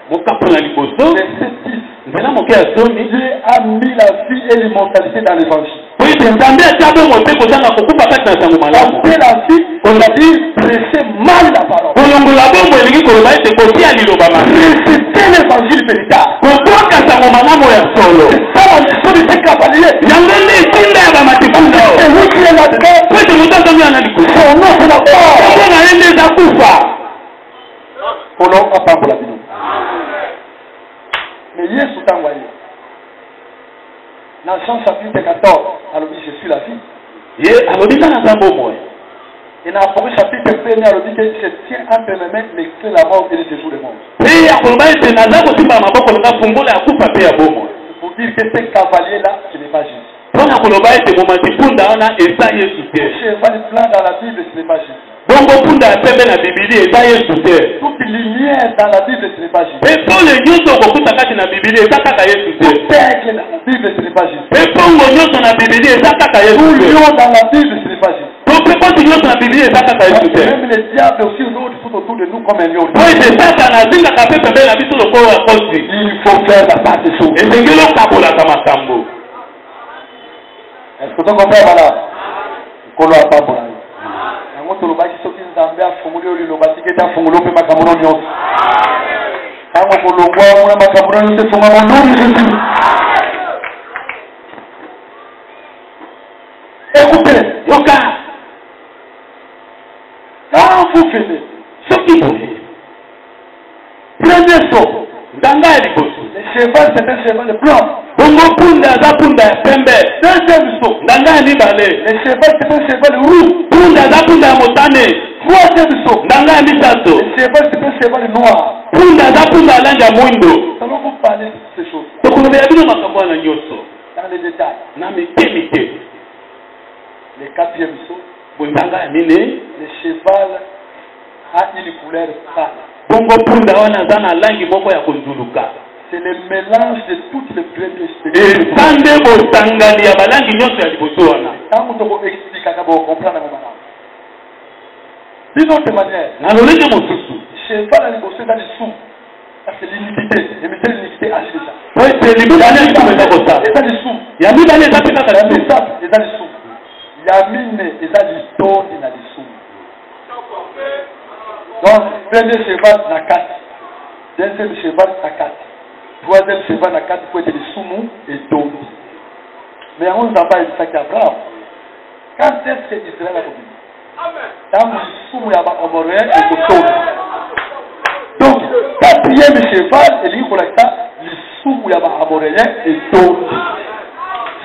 mokapo na liboso 1, verset 10. nzela moke ya zomi Dieu a mis la vie et l'immortalité dans l'évangile. po ete nzambe atya bongo te kozanga kokufa kati na sango malamu. Ôter la vie, on a dit prêcher mal la parole. kolongola bongo elingi koloba ete kotia liloba mabe Réciter l'évangile véritable. koboka sango malamu ya solo. C'est ça la mission de ces cavaliers. yango nde etinda ya bamatipunda C'est lui qui est là-dedans. po ete moto azangi ya na likolo Son nom c'est la mort. yango na ye nde eza Dans Jean chapitre 14, alors je suis la vie. Et dans Apocalypse chapitre 1, alors dit que je tiens entre mes mains les clés de la mort et les séjours des morts. Pour dire que ce cavalier-là, ce n'est pas Jésus. Le cheval blanc dans la Bible, ce n'est pas Jésus. Toute lumière dans la Bible, ce n'est pas Jésus. Tout aigle dans la Bible, ce n'est pas Jésus. Tout lion dans la Bible, ce n'est pas Jésus. Même les diables aussi rôdent tout autour de nous comme un lion. Il faut faire la part des choses. Est-ce que tu comprends voilà? Qu'on l'a pas pour nous. Quand on va dire que Nzambe a formulé le lobati que ta formulé pe makamono nyonso. Quand on longwa mona makamono nyonso fongamo nuri Jésus. Écoutez, yoka. Quand vous faites ce qui vous dit, prenez ça. Le cheval, c'est un cheval de blanc. Deuxième saut. Le cheval, c'est un cheval de rouge. Troisième saut. Le cheval, c'est un cheval de noir. Nous allons vous parler de ces choses. Dans les détails. Le quatrième saut. Le cheval a une couleur pâle. C'est le mélange de toutes les premières espèces. Quand vous expliquez, vous comprenez. D'une autre manière, cheval a les bossés dans les sous. Ça c'est l'iniquité. L'iniquité a acheté ça. C'est dans les sous. Il y a mis dans les sous. Il y a mis les taux dans les sous. Donc, premier cheval na 4. Deuxième cheval na 4. Troisième cheval na 4 pour être les soumous et tombe. Mais on n'a pas dit ça qui est brave. Quand est-ce que Israël a compris? Quand les soumous y a amoréen et que tombe. Donc, quatrième cheval, il dit qu'on a les soumous y a amoréen et tombe.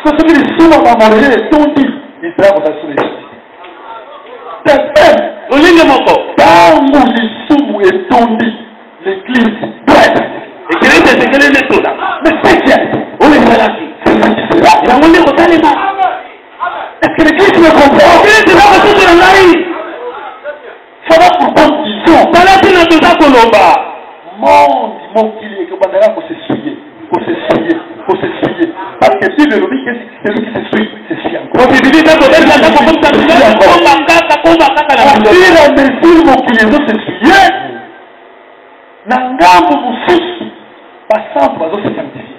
Parce que les soumous y a amoréen et tombe, Israël va s'assurer les choses. Quand les soumous et tombe, l'église doit être. Mais c'est qui? Est-ce que l'église me comprend? Ça va pour bonne vision. Mon qu'il est que Bandara faut s'essuyer. Parce que si le lobby, c'est lui qui s'essuie, c'est si encore. Au fur et à mesure mon qu'il est s'essuyer, Nangambo Moussus, passant pour se sanctifier.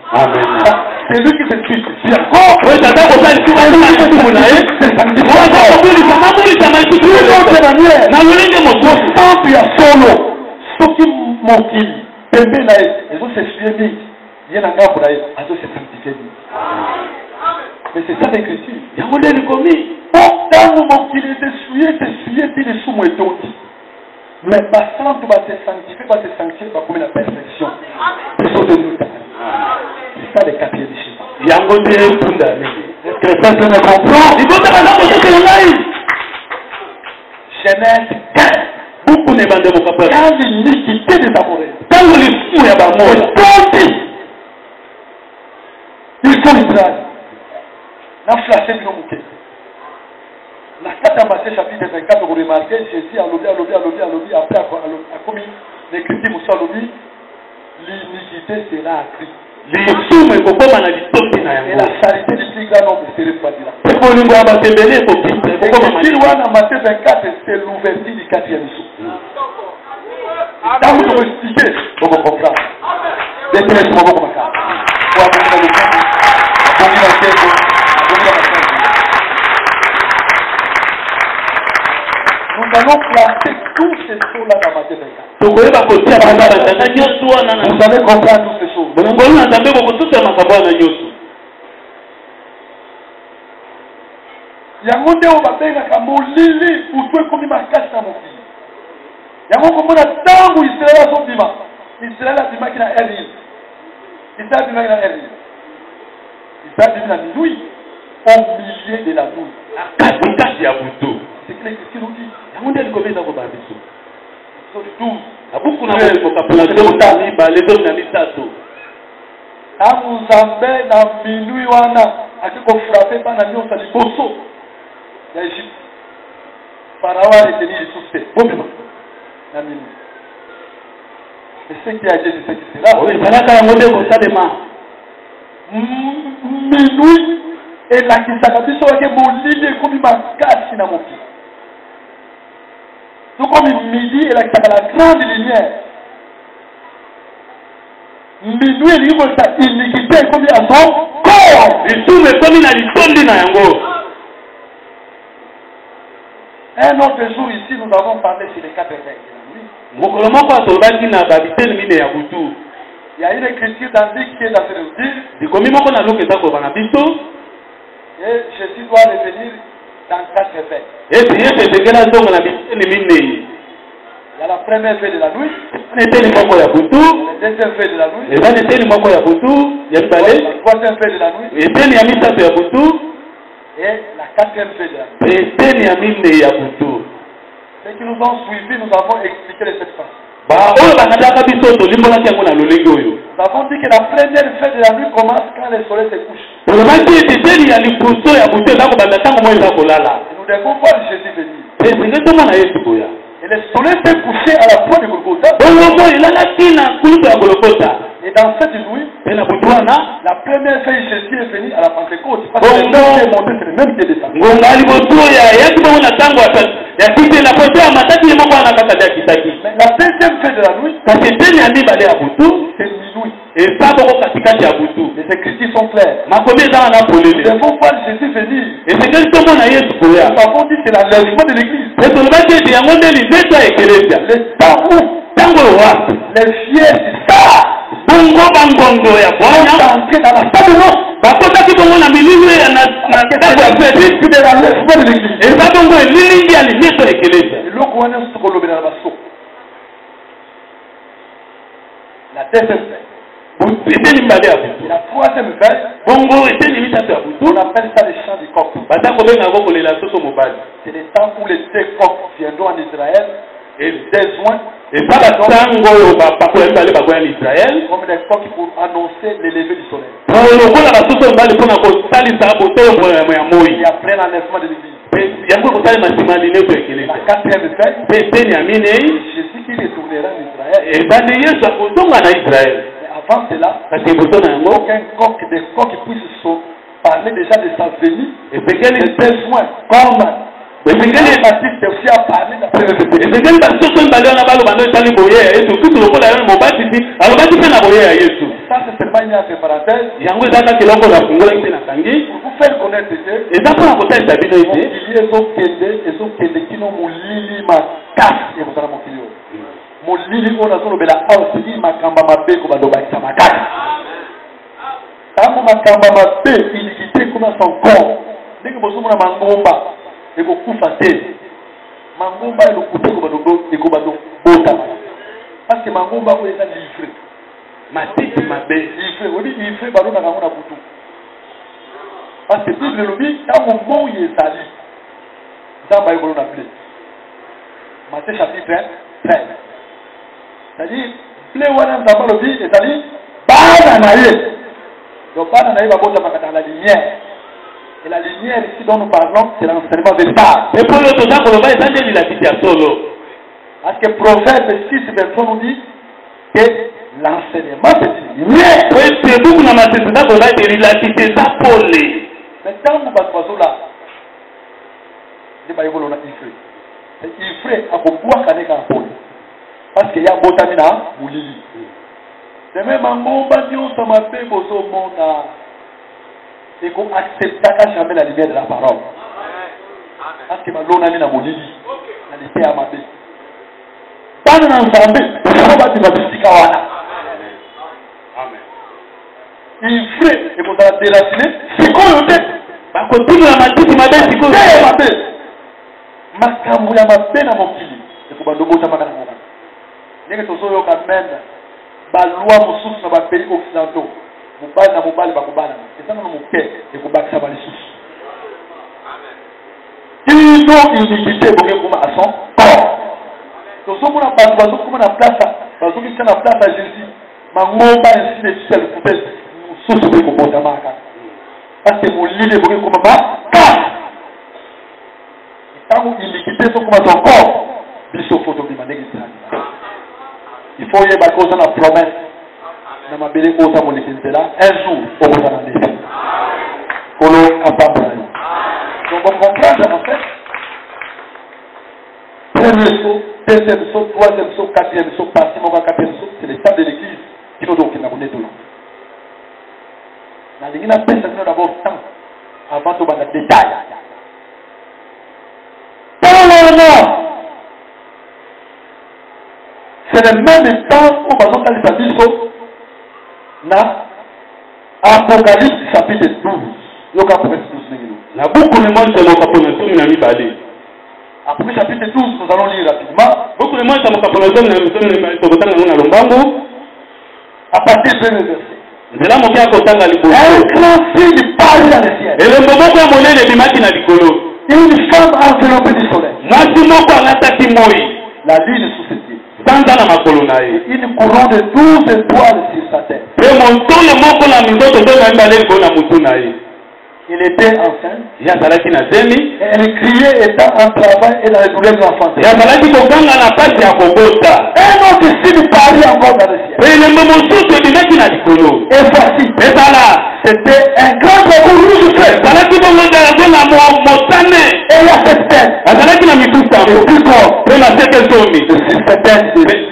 C'est lui qui s'essuie, c'est encore. C'est solo. Ce qui manquent, Pembe là, ils ont s'essuyer vite. Il y a un gars pour aller, ils ont se sanctifier vite. Mais c'est ça l'écriture. Il y a un modèle commis. Bon, dans le moment qu'il est essuyé, puis les sous-mots est tombés. Mais passant, tu vas te sanctifier, va comme la perfection. C'est ça le quatrième chiffre. Il y a un modèle. Est-ce que le peuple me comprend? Il faut que la Genèse 15. Beaucoup ne vendent pas peur. Quand l'iniquité des amoureux, quand le fou est à mort, il faut Israël. N'a flashé de nos moutons. La 4 Matthieu chapitre 24, vous remarquez, Jésus a lobby, après a commis l'écriture pour ça, l'iniquité sera accrue. Et la charité du plus grand nombre serait refroidie. Si loin dans Matthieu 24, c'est l'ouverture du 4e saut. Quand vous devez expliquer, vous comprendrez. Nous allons placer tous ces choses-là dans Matthieu 24. Vous allez comprendre toutes ces choses. Yango nde obabengaka molili utwe komi makasi na mokili. Yango komona ntango Israel azobima. Israel abimaki na Israel abimaki na C'est-à-dire la nuit, au milieu de la nuit. C'est C'est que l'Écriture nous dit. Sur le 12. Amuzambe na minui wana akiko frappé par la nyonsa liboso ya Égypte. Pharaon a retenu les suspects. Bomba. Na minui. Et ce qui a été dit, c'est que c'est là. Minui et la kisaka biso wake molili komi makasi na moki. Tout comme midi et la kisaka la grande lumière. Minuit et l'immense iniquité comme à son corps. Et tout me comme il a dit na yango. Un autre jour ici, nous avons parlé sur les 4 veilles. Il y a une écriture dans qui est dans ce livre. Et Jésus doit revenir dans 4 veilles. Il y a la première veille de la nuit. La deuxième veille de la nuit. La troisième veille de la nuit. Et la 4e veille de la nuit. Ceux qui nous ont suivis, nous avons expliqué les 7 phases. Nous avons dit que la première veille de la nuit commence quand le soleil se couche. Et nous devons voir Jésus venir. Et le soleil s'est couché à la pointe de Golgotha. Et dans cette nuit, la première veille, Jésus est venu à la Pentecôte. Parce que le même qui est monté, c'est le même qui est descendu. Mais la deuxième veille de la nuit, c'est minuit. Les écritures sont claires. Nous devons voir Jésus venir. Nous avons dit que c'est l'enlèvement de l'église. Le temps où les fiers du Star sont entrés dans la salle de noces. La deuxième veille. La troisième veille, on appelle ça le chant du coq. C'est le temps où les 2 coqs viendront en Israël et besoin comme des coqs pour annoncer le lever du soleil. Et après l'enlèvement de l'église. La 4e veille, Jésus qui retournera en Israël. Avant cela, aucun coq des coqs puisse parler déjà de sa venue et des besoins comme Jean-Baptiste aussi a parlé de la première veille. Ça c'est seulement une parenthèse pour vous faire connaître que molili ona zolobela ausili makamba mabe ko balobakisa makasi tango makamba mabe ilikite kuna son corps ndenge bozomona mangomba ekokufa te mangomba elokute ko bota parce que mangomba oyo eza livré matiti mabe livré obi livré balonaka ngo na butu parce que bible elobi tango moi ezali nzambe ayekolo na ble Matthieu chapitre 13. C'est-à-dire, les wana nzamba lobi c'est-à-dire bana na ye. Donc bana na ye va bota dans la lumière. Et la lumière ici dont nous parlons, c'est l'enseignement véritable. Et pour le temps qu'on va étaler la situation solo. Parce que Proverbe 6:23 nous dit que l'enseignement c'est une lumière. Oui, c'est beaucoup dans ma société qu'on va dire la situation solo. Mais quand vous passez là, les baïboles on a ifré. C'est ifré à boire kaneka pole. Parce qu'il y a botamina moulili. C'est même un bon bagnon, ça m'a fait bozo mona. Et qu'on accepte jamais la lumière de la parole. Parce que ma lona mina moulili. Elle était à ma bé. Pas dans l'ensemble, on va dire ma bistika wana. Il ferait, et qu'on a déraciné, c'est quoi le tête? Bah, quand tu l'as mal dit, ma bé, c'est quoi le tête? Ma camoula ma bé na mon kili. Et qu'on va le botamina na mon kili. N'est-ce pas même la loi mosusu dans les pays occidentaux mobali na mobali bakobana ezanga na moke ekobakisa balisusu ino unité bonge koma à son corps tozomona bato bazokoma na place bazokisa na place ya Jésus mangomba ainsi de suite le coupé mosusu boye kobotamaka parce que molili bonge koma makasi ntango unité ezokoma son corps biso foto bima ndenge ezali il faut yeba koza na promesse na mabele oza moleki nzela un jour okoza na ndenge kolo capable na yo. Donc on comprend en fait. Premier saut, deuxième saut, troisième saut, quatrième saut, quatrième saut, c'est l'état de l'église qui nous donne la monnaie de l'eau. Dans l'église, on a d'abord temps avant de voir le détail. C'est le même temps où on va les abyssaux dans Apocalypse chapitre 12. Il y a Apocalypse 12. La beaucoup de monde c'est mon caponaison n'a mis balé. Après chapitre 12, nous allons lire rapidement. Beaucoup de monde c'est mon caponaison n'a mis balé. À partir du premier verset. C'est là mon gars content à l'icône. Un grand signe parle dans le ciel. Et le moment où on monnaie les bimatis dans l'icône. Une femme enveloppée du soleil. Moi tout mon corps l'attaque moi. La lune sous ses pieds. Une couronne de 12 étoiles sur sa tête. Il était enceinte. Et elle criait étant en travail et dans les douleurs de l'enfant. Un autre signe parut encore dans le ciel. Et voici, c'était un grand drapeau rouge frais. Et il y a cette tête. Et plus grand.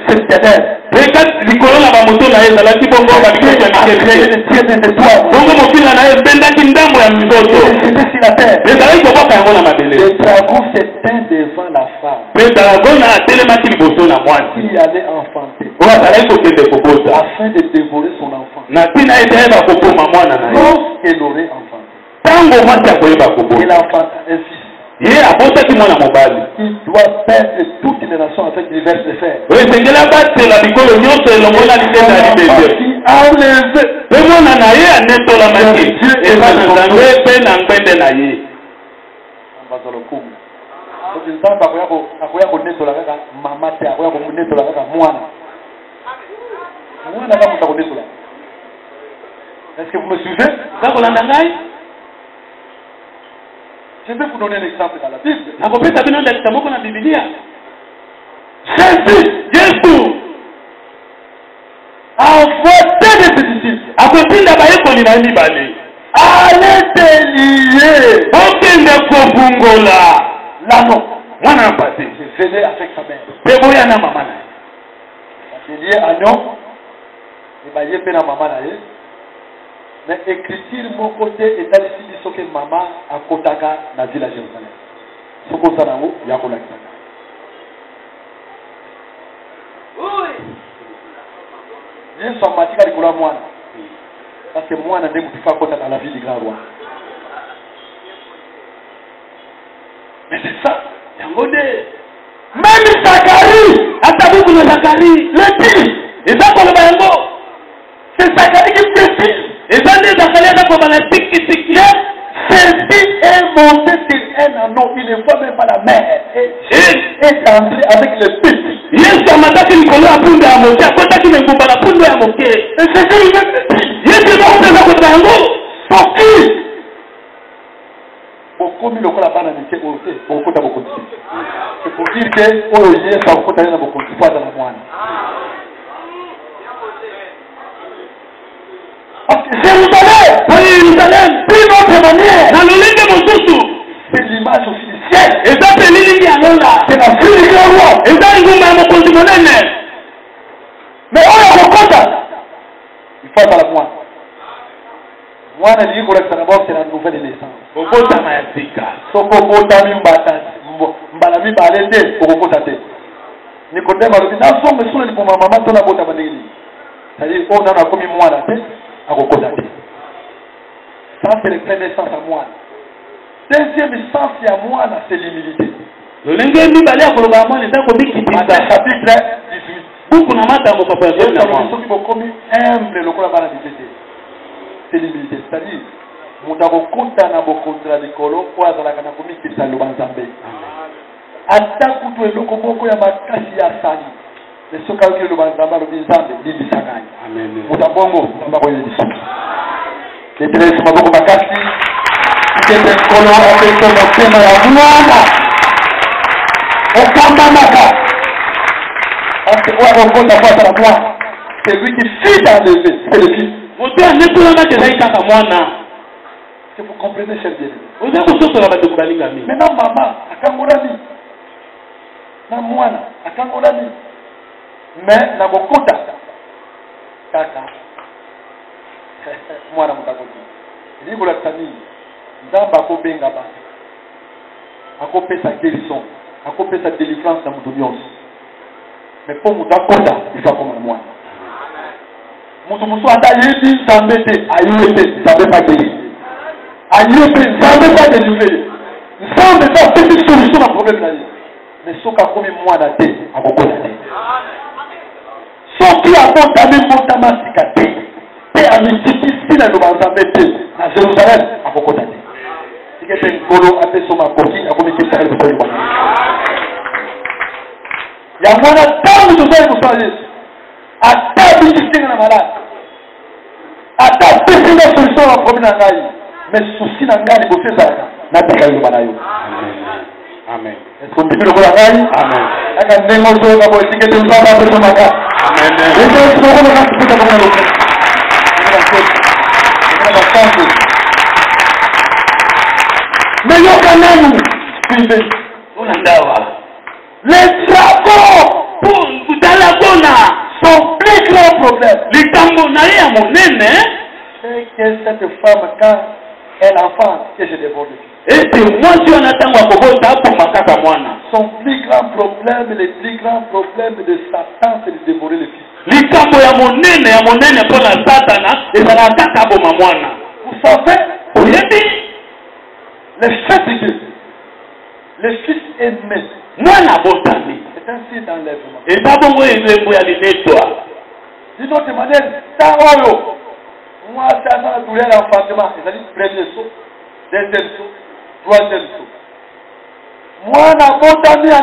Cette tête. Les dragons s'éteignent devant la femme qui allait enfanter afin de dévorer son enfant lorsqu'elle aurait enfanté. Il enfanta un fils. Il doit perdre toute une nation avec divers effets. Est-ce que vous me suivez? Je vais vous donner un exemple dans la Bible. Jésus a envoyé des disciples. Allez délier. L'anneau. Venez avec sa mère. Délier l'anneau. Il va y avoir maman. Mais écriture mon côté est allé ici ce que maman a kotaka na ville à Jérusalem. Ce qu'on s'en a où il y a qu'on l'a dit. Oui. J'ai son matique à l'école moi. Parce que moi, je n'ai pas kotaka dans la ville du grand roi. Mais c'est ça. Même Zacharie, Atabouk le Zacharie, le dit, et ça pour le bayango. C'est Zacharie qui précise. Et dans les Zacharie, comme la tic-tic, Jésus est monté sur un anneau, il ne voit même pas la mer. Et est entré avec le petit. Yes, on m'a dit qu'il connaît la poule de la moquette. Quand tu me comprends la poule de la moquette. Et c'est ça, il est petit. Yes, il va faire la bayango. Sorti. Comme le cola banane c'est beaucoup de beaucoup. C'est pour dire que au lieu ça beaucoup d'aller dans beaucoup de fois dans la moine. Parce que Jérusalem, d'une autre manière. Dans le lit de mon sousou, c'est l'image aussi du ciel. Et ça c'est l'île qui est là. C'est la ville du grand roi. Et ça ils vont même continuer. Mais on a recompte. Il faut à la moine. Moi, je dis que c'est la nouvelle naissance. Okota mayasika. Soko kota mimbata. Mbala mi balete okota te. Nikodema lobi na so mesule ni pour maman tona bota bandeli. C'est-à-dire on a comme mwana te akokota te. Ça c'est le plein naissance à moi. Deuxième sens à moi c'est l'humilité. Le lenge mi balé akoloba moi neza ko bikitisa. Chapitre 18. Beaucoup na mata mo ko personne na moi. Ceux qui vont commis humble le kola bana bitete. c'est l'humilité. C'est-à-dire, nous avons compté dans vos contrats de colo pour avoir la commis qui s'est le banzambé. Attaque ou le combo ya makasi ya sali. Les soka qui le banzamba le bizambe bibi sangai. Amen. Mutabongo tambako yeli. Les tres maboko makasi. Qui est colo avec son tema ya mwana. Okambamaka. C'est lui qui fit dans le vie, c'est le fils. Est-ce que vous comprenez, cher bien-aimé? Maintenant, maman, akangolami. Na mwana, akangolami. Mais, na bokota. Kaka. Mwana mutakoti. Libre la famille. Nzamba akobenga batu. Akopesa guérison. Akopesa délivrance na mutu nyonso. Mais pour nous d'accord, il faut comme moi. Mon ata yedi zambete ayete zambe pas guéri. Ayete zambe pas délivrer. Zambe pas petite solution à problème là. Mais ce qu'a comme moi na té à beaucoup de té. Ce qui a condamné mon tamasikate. Té a mis ici là dans zambe té à Jérusalem à beaucoup de té. Si quelqu'un colo a fait son macoki a commis quelque chose de très bon. Il y a moins de temps de faire pour changer. À ta vie, na malade. À ta petite solution à problème na ngai. Mais souci na ngai ko faire ça. Na taka yo banayo. Amen. Est-ce qu'on dit le voilà ngai? Amen. Aka nemo so ka bo tikete to ba ba to maka. Amen. Est-ce que vous voulez que tu puisses comme mais yo kanani. Bibe. Unandawa. Les travaux pour son plus grand problème. C'est que cette femme, quand elle enfante, que je dévore le fils. Son plus grand problème, le plus grand problème de Satan, c'est de dévorer le fils. Vous savez, le fait que le fils aimé c'est un signe d'enlèvement. D'une autre manière, moi, c'est un douleur l'enfantement. C'est-à-dire, premier saut, deuxième saut, troisième saut. Moi, je suis en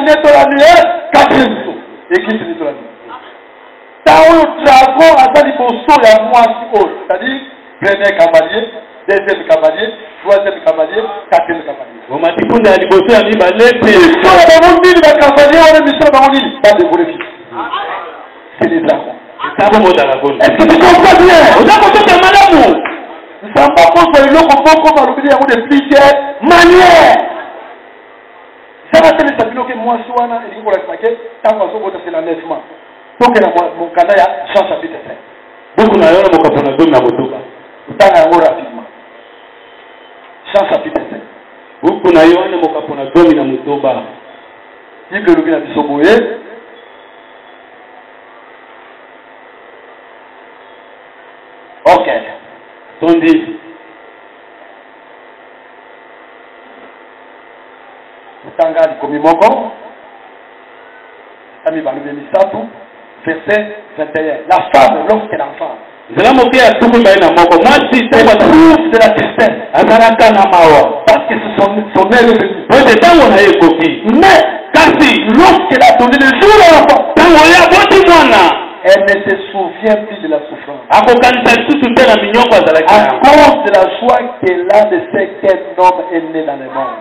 quatrième saut. Et qui finit sur la nuit? Dragon a dit pour saut, il y a moi qui haut. C'est-à-dire, premier cavalier, deuxième cavalier, troisième cavalier, quatrième cavalier. C'est les dragons. Est-ce que tu comprends bien? Nous ne sommes pas contre le lot qu'on va l'oublier à de plusieurs manières. Ça va te laisser que moi, je suis là, et je vais vous expliquer, tant qu'on va se l'enlèvement. Donc, mon canal, Jean chapitre 5. Donc, on a eu mon capitaine de Nabotoba. Tant qu'on va rapidement. Jean chapitre 5. Beaucoup na yo ne mokapona domi na mutoba. Bible lobi na bisoboye. OK. Tondi. Tanga likomi moko. Ami balobi misatu verset 21. La femme lorsqu'elle enfant. Zela mokia tuku baina moko. Moi si c'est la trouve de la tristesse. Azaraka na mawa. Parce que son aile est venue. Mais tango na ekoki. Mais kasi lorsqu'elle a donné le jour à l'enfant. Tango ya boti mwana. Elle ne se souvient plus de la souffrance. À cause de la joie qu'elle a de ce qu'un homme est né dans le monde.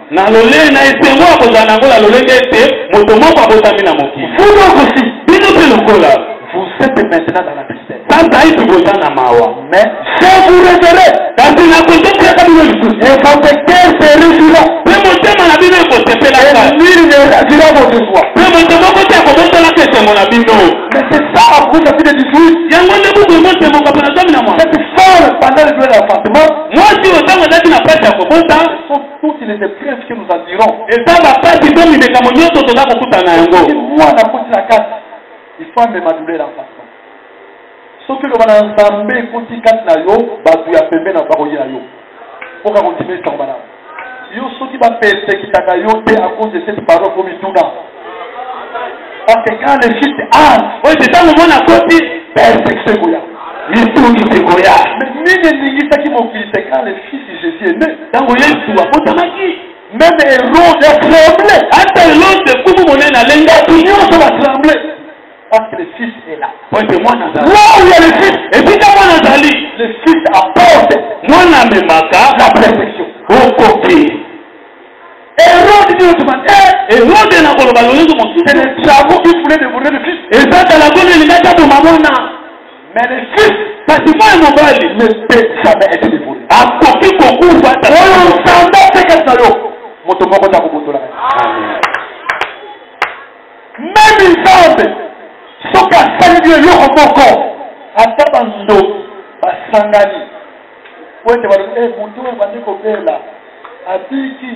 Vous êtes maintenant dans la tristesse. Mais je vous révélerai. Et votre cœur se réjouira. Et lui ne réagira votre joie. Mais c'est ça à cause de la vie de 18. Cette femme, pendant le jour de l'enfantement, sont toutes les épreuves que nous en dirons. Et moi, on a posé la carte. Il faut me madurer l'enfantement. Ce que l'on a ensemble, quand il casse la yo, tu as fait dans la yo. Pour qu'on continue sans banane. Yo, ce qui va persécuter la yo, c'est à cause de cette parole pour me tourner. Parce que quand le fils entre, oui, c'est ça le moment à côté, persécution. mitungi tekoya. Mais nini qui mokili c'est quand le fils de Jésus est né. Tango Yesu abotamaki. Même Hérode est tremblé. Ata Hérode kubu monene alenga Tout va trembler. Parce que le fils est là. Pointe moi nazali. Là où il y a le fils, Et puis moi nazali. le fils apporte Moi na memaka la perfection. okoki. Hérode dit autrement, Hérode na koloba lolengo c'est mosusu. le chameau qui voulait dévorer le fils. Ezata la bonne lingata to mamona. Mais le fils Kasi moi mobali ne peut jamais être dévoré. akoki kokufa ata. Oyo nsamba tekesa yo. Moto moko ta kobotola. Même Nzambe soki asali yo eloko moko ata bando basangani po ete balobi moto oyo bandi kobela abiki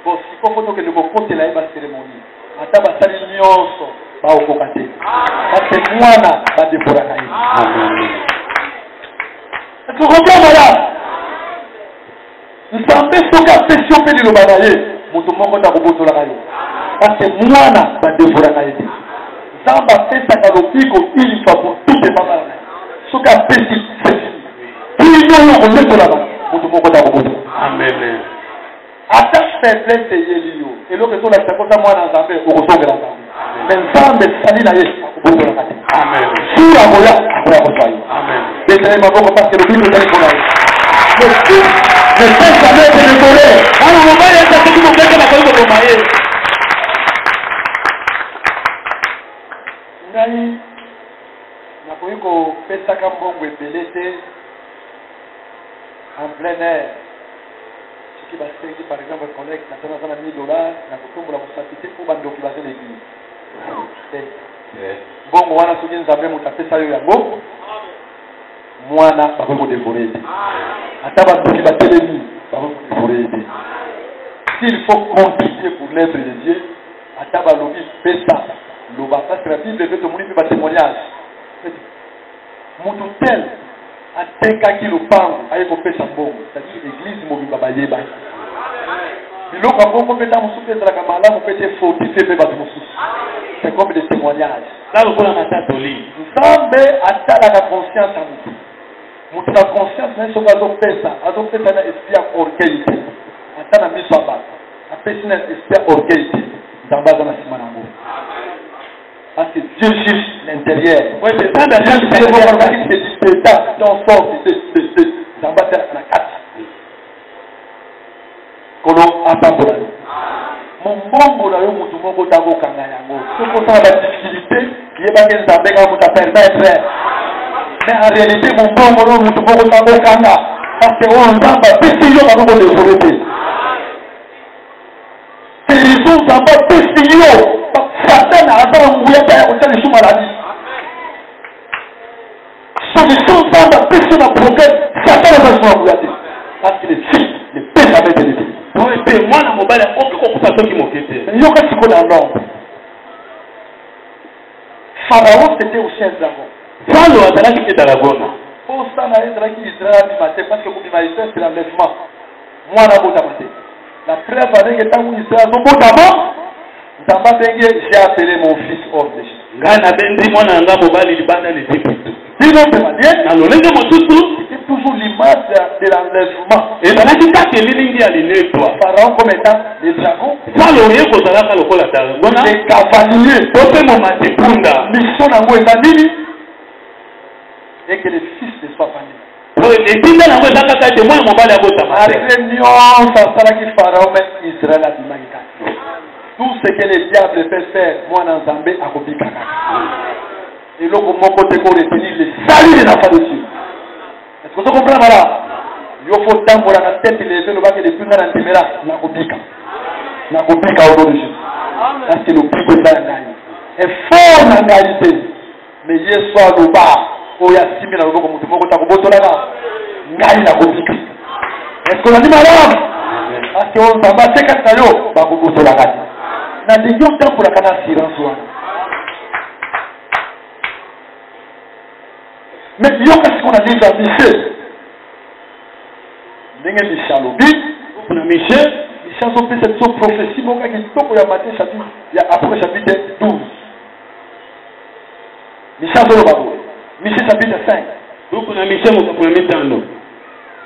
bosiko po tokende kokotela ye baceremonie ata basali nyonso baokoka te ate mwana badevoraka ye. tokobyamala Nzambe soki apesi yo mpe liloba na ye moto moko takobotolaka yo parce mwana badevoraka ye te. Nzambe apesaka lobiko une fois pour toutes les mamans. Soki apesi pino oyo kolekolaka moto moko takobotola. Amen. Ata faiblesse eyeli yo eloko ezolakisa koza mwana Nzambe okosongela Nzambe. Mais Nzambe esali na ye akobotolaka te. Amen. Sur akoya akoya kozwa ye. Amen. Désolé maboko parce que lobiko ezali mpona ye. Le fils ne peut jamais être dévoré. Wana mobali ata soki mokeke bakoki koboma ye. Ngai nakoki kopesaka mbongo ebele te en plein air. Soki basengi par exemple collègue natana aza na $1000 na kotombola mosapi te mpo bandoki baza na église. Mbongo wana soki Nzambe moto apesa yo yango mwana bakoki kodevore te. Ata bandoki batelemi bakoki kodevore te. S'il faut contribuer pour l'être de Dieu, ata balobi pesa loba parce que la Bible veut te montrer par témoignage. Mutu tel atekaki lopango aye kopesa mbongo c'est-à-dire l'église mobimba bayeba biloko yango kopeta mosusu ezalaka malamu mpe te fortifie mpe bato mosusu c'est comme des témoignages. Là lokola matatoli. Nzambe atalaka conscience ya motu motu na conscience na ye soki azopesa na esprit ya orgueil te ata na miso ya bato apesi na esprit ya orgueil te Nzambe aza na nsima na yango. Parce que Dieu juge l'intérieur. Oui, c'est ça, mais Dieu c'est dispersa dans sort de Zambatera na kati. Kolo apambola. Mbongo na yo mutu moko tango kanga yango. Soko ça la difficulté, yebake Nzambe ka muta permettre. Mais en réalité mbongo no mutu moko tango kanga parce que on Nzamba pesi yo ka ko développer. C'est les autres Nzamba pesi yo. Satan a atteint un mouillé par au sein de sous maladie. Solution Nzamba pesi na progrès. Satan a besoin de mouillé. Parce que les filles, les pêches avec des filles. Oui, c'est moi na mobile oki kokufa soki mokete. Yoka siko na l'ordre. Pharaon c'était aussi un dragon. Falo azalaki ke dragona. Pour ça na ezalaki Israël matin parce que kobima Israël c'est l'enlèvement. Moi na botama te. La preuve avec etango Israël no botama. Nzamba ndenge j'ai appelé mon fils hors d'Égypte. Ngai nabendi mwana nga mobali libanda na Égypte. Sinon de manière Na lolenge mosusu c'était toujours l'image de l'enlèvement. ezalaki kaka elilingi ya linetwa. Pharaon comme étant les dragons. Falo oye kozalaka lokola dragona. Les cavaliers. Ope momati punda. Mission nango eza nini? Et que les fils ne soient pas nés. etinda nango eza kaka ete mwana mobali abotama te. Malgré nyonso asalaki Pharaon mais Israël abimaki kaka. Tout ce que le diable peut faire, moi dans Zambé a copié kaka. Et là, comme mon côté pour retenir les saluts des enfants de Dieu. Est-ce que vous comprenez là? Il faut tant pour la tête et les yeux, le bac et les plus grands antéméras, n'a copié kaka. N'a copié kaka au nom de Jésus. Là, c'est le plus que ça n'a gagné. Et fort n'a gagné. Mais hier soir, le bar, où il y a 6 000 euros comme tout le monde, n'a copié kaka. N'a copié kaka. Est-ce qu'on a dit madame? Parce qu'on s'en va, c'est qu'à yo, bah, vous copié kaka. Na ndenge otambolaka na assurance wana mais yoka sikoyo na livre ya Miche ndenge Miche alobi na Miche azopesa biso prophétie moko ya kitoko ya Matthieu chapitre ya après chapitre 12 Miche azoloba boye Miche chapitre 5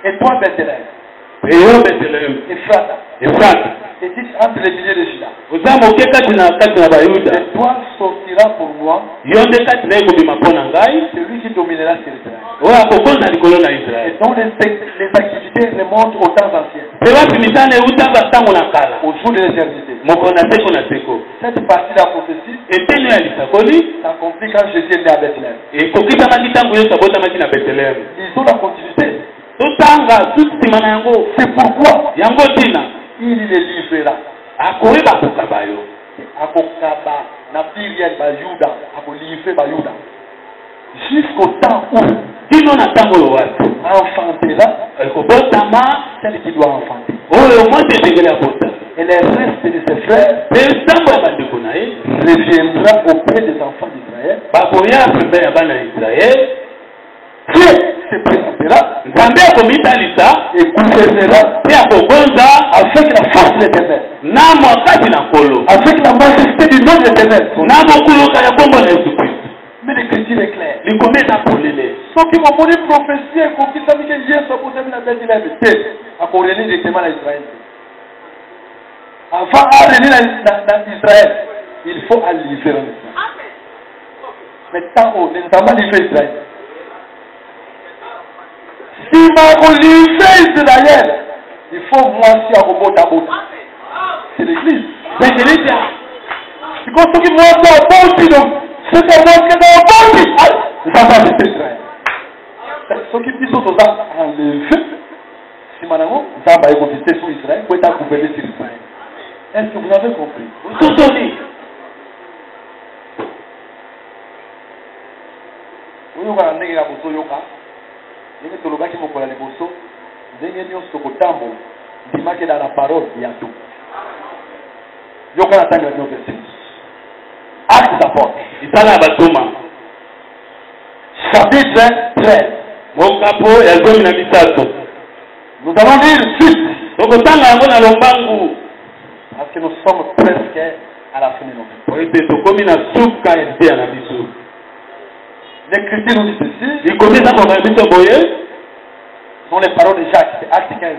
Et toi, Bethléem, Ephrata, et dit entre les piliers de Juda. Et toi sortira pour moi celui qui dominera sur Israël. Et dont les activités remontent aux temps anciens, au jour de l'éternité. Cette partie de la prophétie s'accomplit quand Jésus est né à Bethléem. Ils ont la continuité. C'est pourquoi il les livrera. Jusqu'au temps où enfantera celle qui doit enfanter. Et les restes de ses frères reviendra auprès des enfants d'Israël. Dieu se présentera et gouvernera avec la force de l'Éternel, avec la majesté du nom de l'Éternel. Mais l'écriture est claire. Ceux qui m'ont donné prophétie et qui savent que Dieu soit posé dans la Bethléem, c'est à couronner directement l'Israël. Avant d'arriver dans Israël, il faut aller livrer en Israël. Maintenant, on ne peut pas livrer Israël. Si m'a livré Israël, il faut moi aussi à robot d'abord. C'est l'église. C'est l'église. C'est comme ceux qui m'ont dit à bon donc. C'est à moi qui est à bon ça va rester Israël. Ceux qui disent aux gens enlever. Si maintenant, ça va exister sur Israël, pour être gouverné sur Israël. Est-ce que vous avez compris? Tout donné. Vous avez un nègre à Bosso Yoka. Ndenge tolobaki mokola liboso ndenge nyonso kotambola ndimaki dans la parole ya tout. Yoka na tango ya verset. Actes des apôtres. Itala batuma. Chapitre 13. Mokapo ya 13. Nous allons lire suite. Tokotanga yango na lombangu. Parce que nous sommes presque à la fin de notre vie. Oite tokomi na suka ete na biso. L'Écriture nous dit ceci. Il commence à voir sont les paroles de Jacques, c'est Acte 15.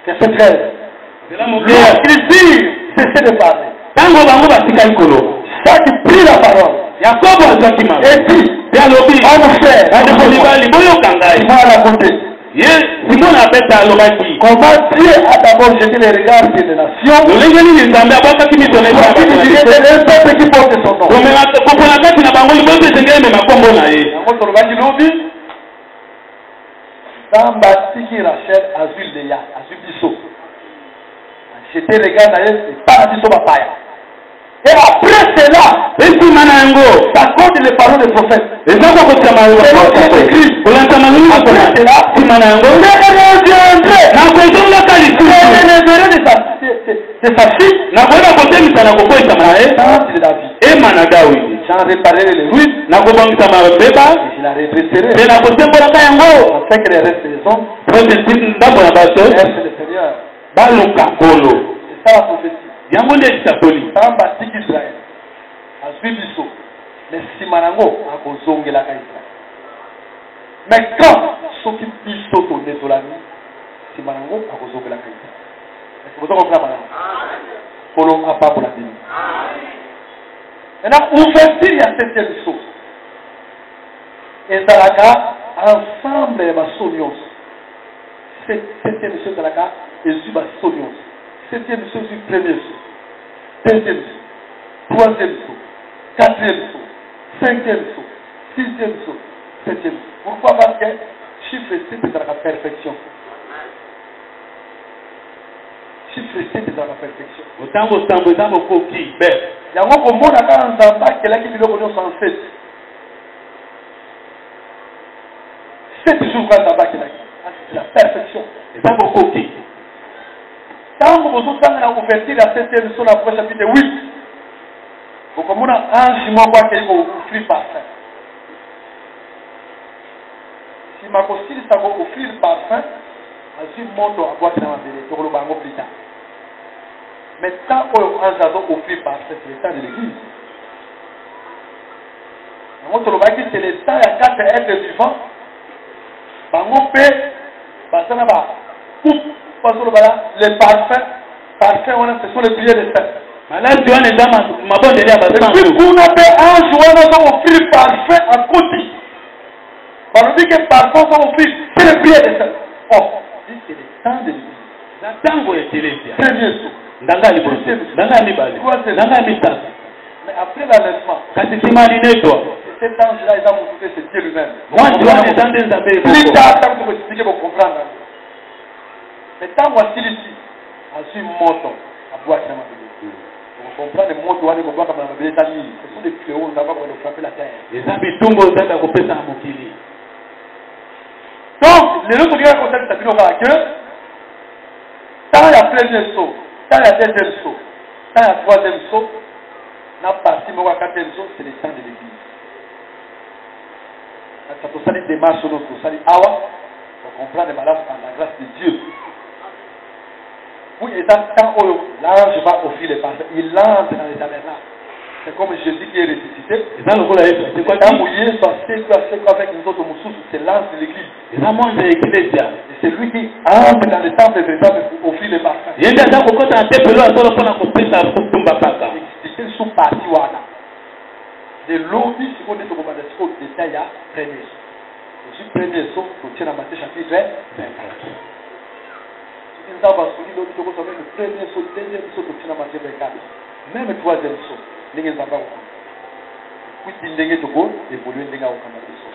Verset 13. L'Écriture cessait de parler. Jacques prit la parole. Et dit, homme frère, il m'a raconté. Comment Dieu a d'abord jeté les regards sur les nations. Il dirait un peuple qui porte son nom. Dans Batiki Rachel, Azul Leia, Azul Bisso. Jeté les regards et pas Bisso Bapaya. Et après cela, ça compte les paroles des prophètes. C'est l'autre écrit. Après cela, je reviendrai de sa fille. J'en réparerai les ruines. Et je la redresserai. Afin que les restes des hommes restent le Seigneur. C'est ça la prophétie. Tamba tiki Israël azwi biso mais simanango akozongela ka Israël. Mais quand soki biso tonetolami simanango akozongela ka Israël. Est-ce que vous comprenez? Polo apa pour la Bible. Maintenant ouverture ya septième saut ezalaka ensemble ya baso nyonso. Septième saut ezalaka ezwi baso nyonso. Septième saut ezwi premier saut. Deuxième saut, troisième saut, quatrième saut, cinquième saut, sixième saut, septième saut. Pourquoi? Parce que chiffre 7 est dans la perfection. Chiffre 7 est dans la perfection. Autant vous semblez dans vos coquilles. Il y a un mot qu'on a dans un zamba qui est là qui dit qu'on est en 7. 7 jours quand zamba qui est là. C'est la perfection. Et dans vos coquilles. Quand vous avez ouverture la 7e sur la prochaine chapitre 8, vous avez un ange qui est offrir parfum. Si ma costille ça va offrir parfum, je monte à boîte dans la vérité, pour le bango plus tard. Mais tant qu'on a offrir parfum, c'est le temps de l'église. yango tolobaki c'est le sang ya 4 êtres vivants bango mpe basala coupe bazolobala les parfums wana ce sont les prières de saint maladi wana eza mabondeli ya epuis kuna mpe ange wana azokofrir parfum akoti balobi ke parfum azokofrir c'est les prières de saint c'est le temps de l'église na ntango ya ekelesi premier saut ndanga ya liboso ndanga ya mibale ndanga ya mitatu mais après l'enlèvement kasi nsima linetwa cet ange-là eza mosusu c'est Dieu lui-même mwasi wana eza nde nzambe plus tard ntango tokoexplike bocomprendre mais ntango asilisi azwi moto abwaki na mabele comprendre moto wana ekobwaka na mabele eza nini ce sont des fléaux nzambe akoenda kofrape la terre eza bitumbu nzambe akopesa na mokili donc lelo tokeka kosalisa bino kaka ke tant ya premier saut tant ya deuxième saut tant ya troisième saut na partie moko ya quatrième saut c'est le temps de l'église ata tosali démarche oyo tosali awa comprendre malamu par la grâce de Dieu oui eza temps oyo l'ange va offrir les parfums il entre dans les tabernacle c'est comme Jésus qui est ressuscité eza lokola yesu ntango yesu aseko avec nzoto mosusu c'est l'ange de l'église eza mwanza ya eklesia c'est lui qui entre dans le temple véritable pour offrir les parfums ye nde aza kokota na tempelo azolo mpona kopesa kotumba kaka expliqué sous partie wana de lobi sikoyo nde tokobanda sikoyo détail ya premier aussi premier saut totie na Matthieu chapitre 24 nzambe asoki lobi tokosome le premier saut deuxième saut totie na Matthieu 24 même troisième saut ndenge nzambe akokamba kuti ndenge toko évolue ndenge akokamba biso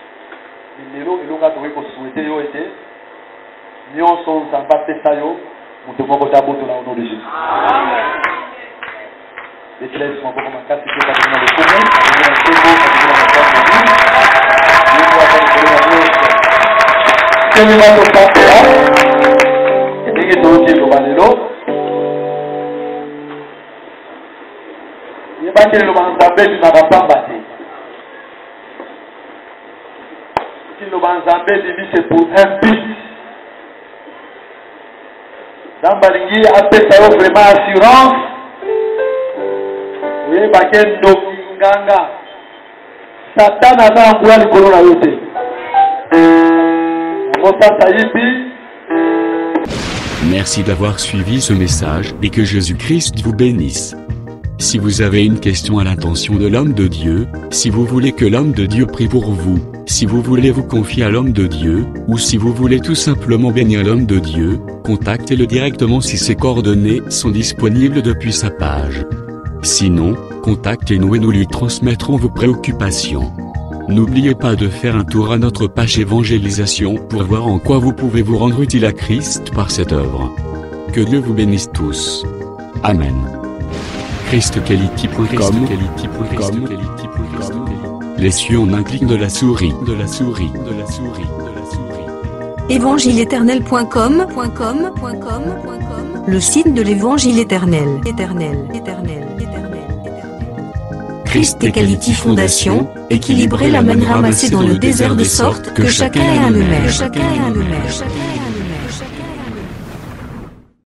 lelo elonga tokoki kosouete yo ete nyonso nzambe apesa yo moto moko tabotola au nom de Jésus l'église maboko makasi pe katina le komo katina le tembo katina la porte de Dieu nous avons donné la gloire kemi mato tapera ndenge toki lobalelo yebaki liloba nzambe ebimaka pamba te liloba nzambe ebimi c'est pour un but nzambe alingi apesa yo vraiment assurance oyebaki ndoki nganga satana aza na ngula likolo na yo te yango sasa yibi. Merci d'avoir suivi ce message et que Jésus-Christ vous bénisse. Si vous avez une question à l'intention de l'homme de Dieu, si vous voulez que l'homme de Dieu prie pour vous, si vous voulez vous confier à l'homme de Dieu, ou si vous voulez tout simplement bénir l'homme de Dieu, contactez-le directement si ses coordonnées sont disponibles depuis sa page. Sinon, contactez-nous et nous lui transmettrons vos préoccupations. N'oubliez pas de faire un tour à notre page évangélisation pour voir en quoi vous pouvez vous rendre utile à Christ par cette œuvre. Que Dieu vous bénisse tous. Amen. ChristQuality.com. Les cieux en un clic de la souris. Évangile-éternel.com, le site de l'évangile éternel. Christ et Quality Fondation, équilibrer la manne ramassée dans le désert de sorte que chacun ait un maître.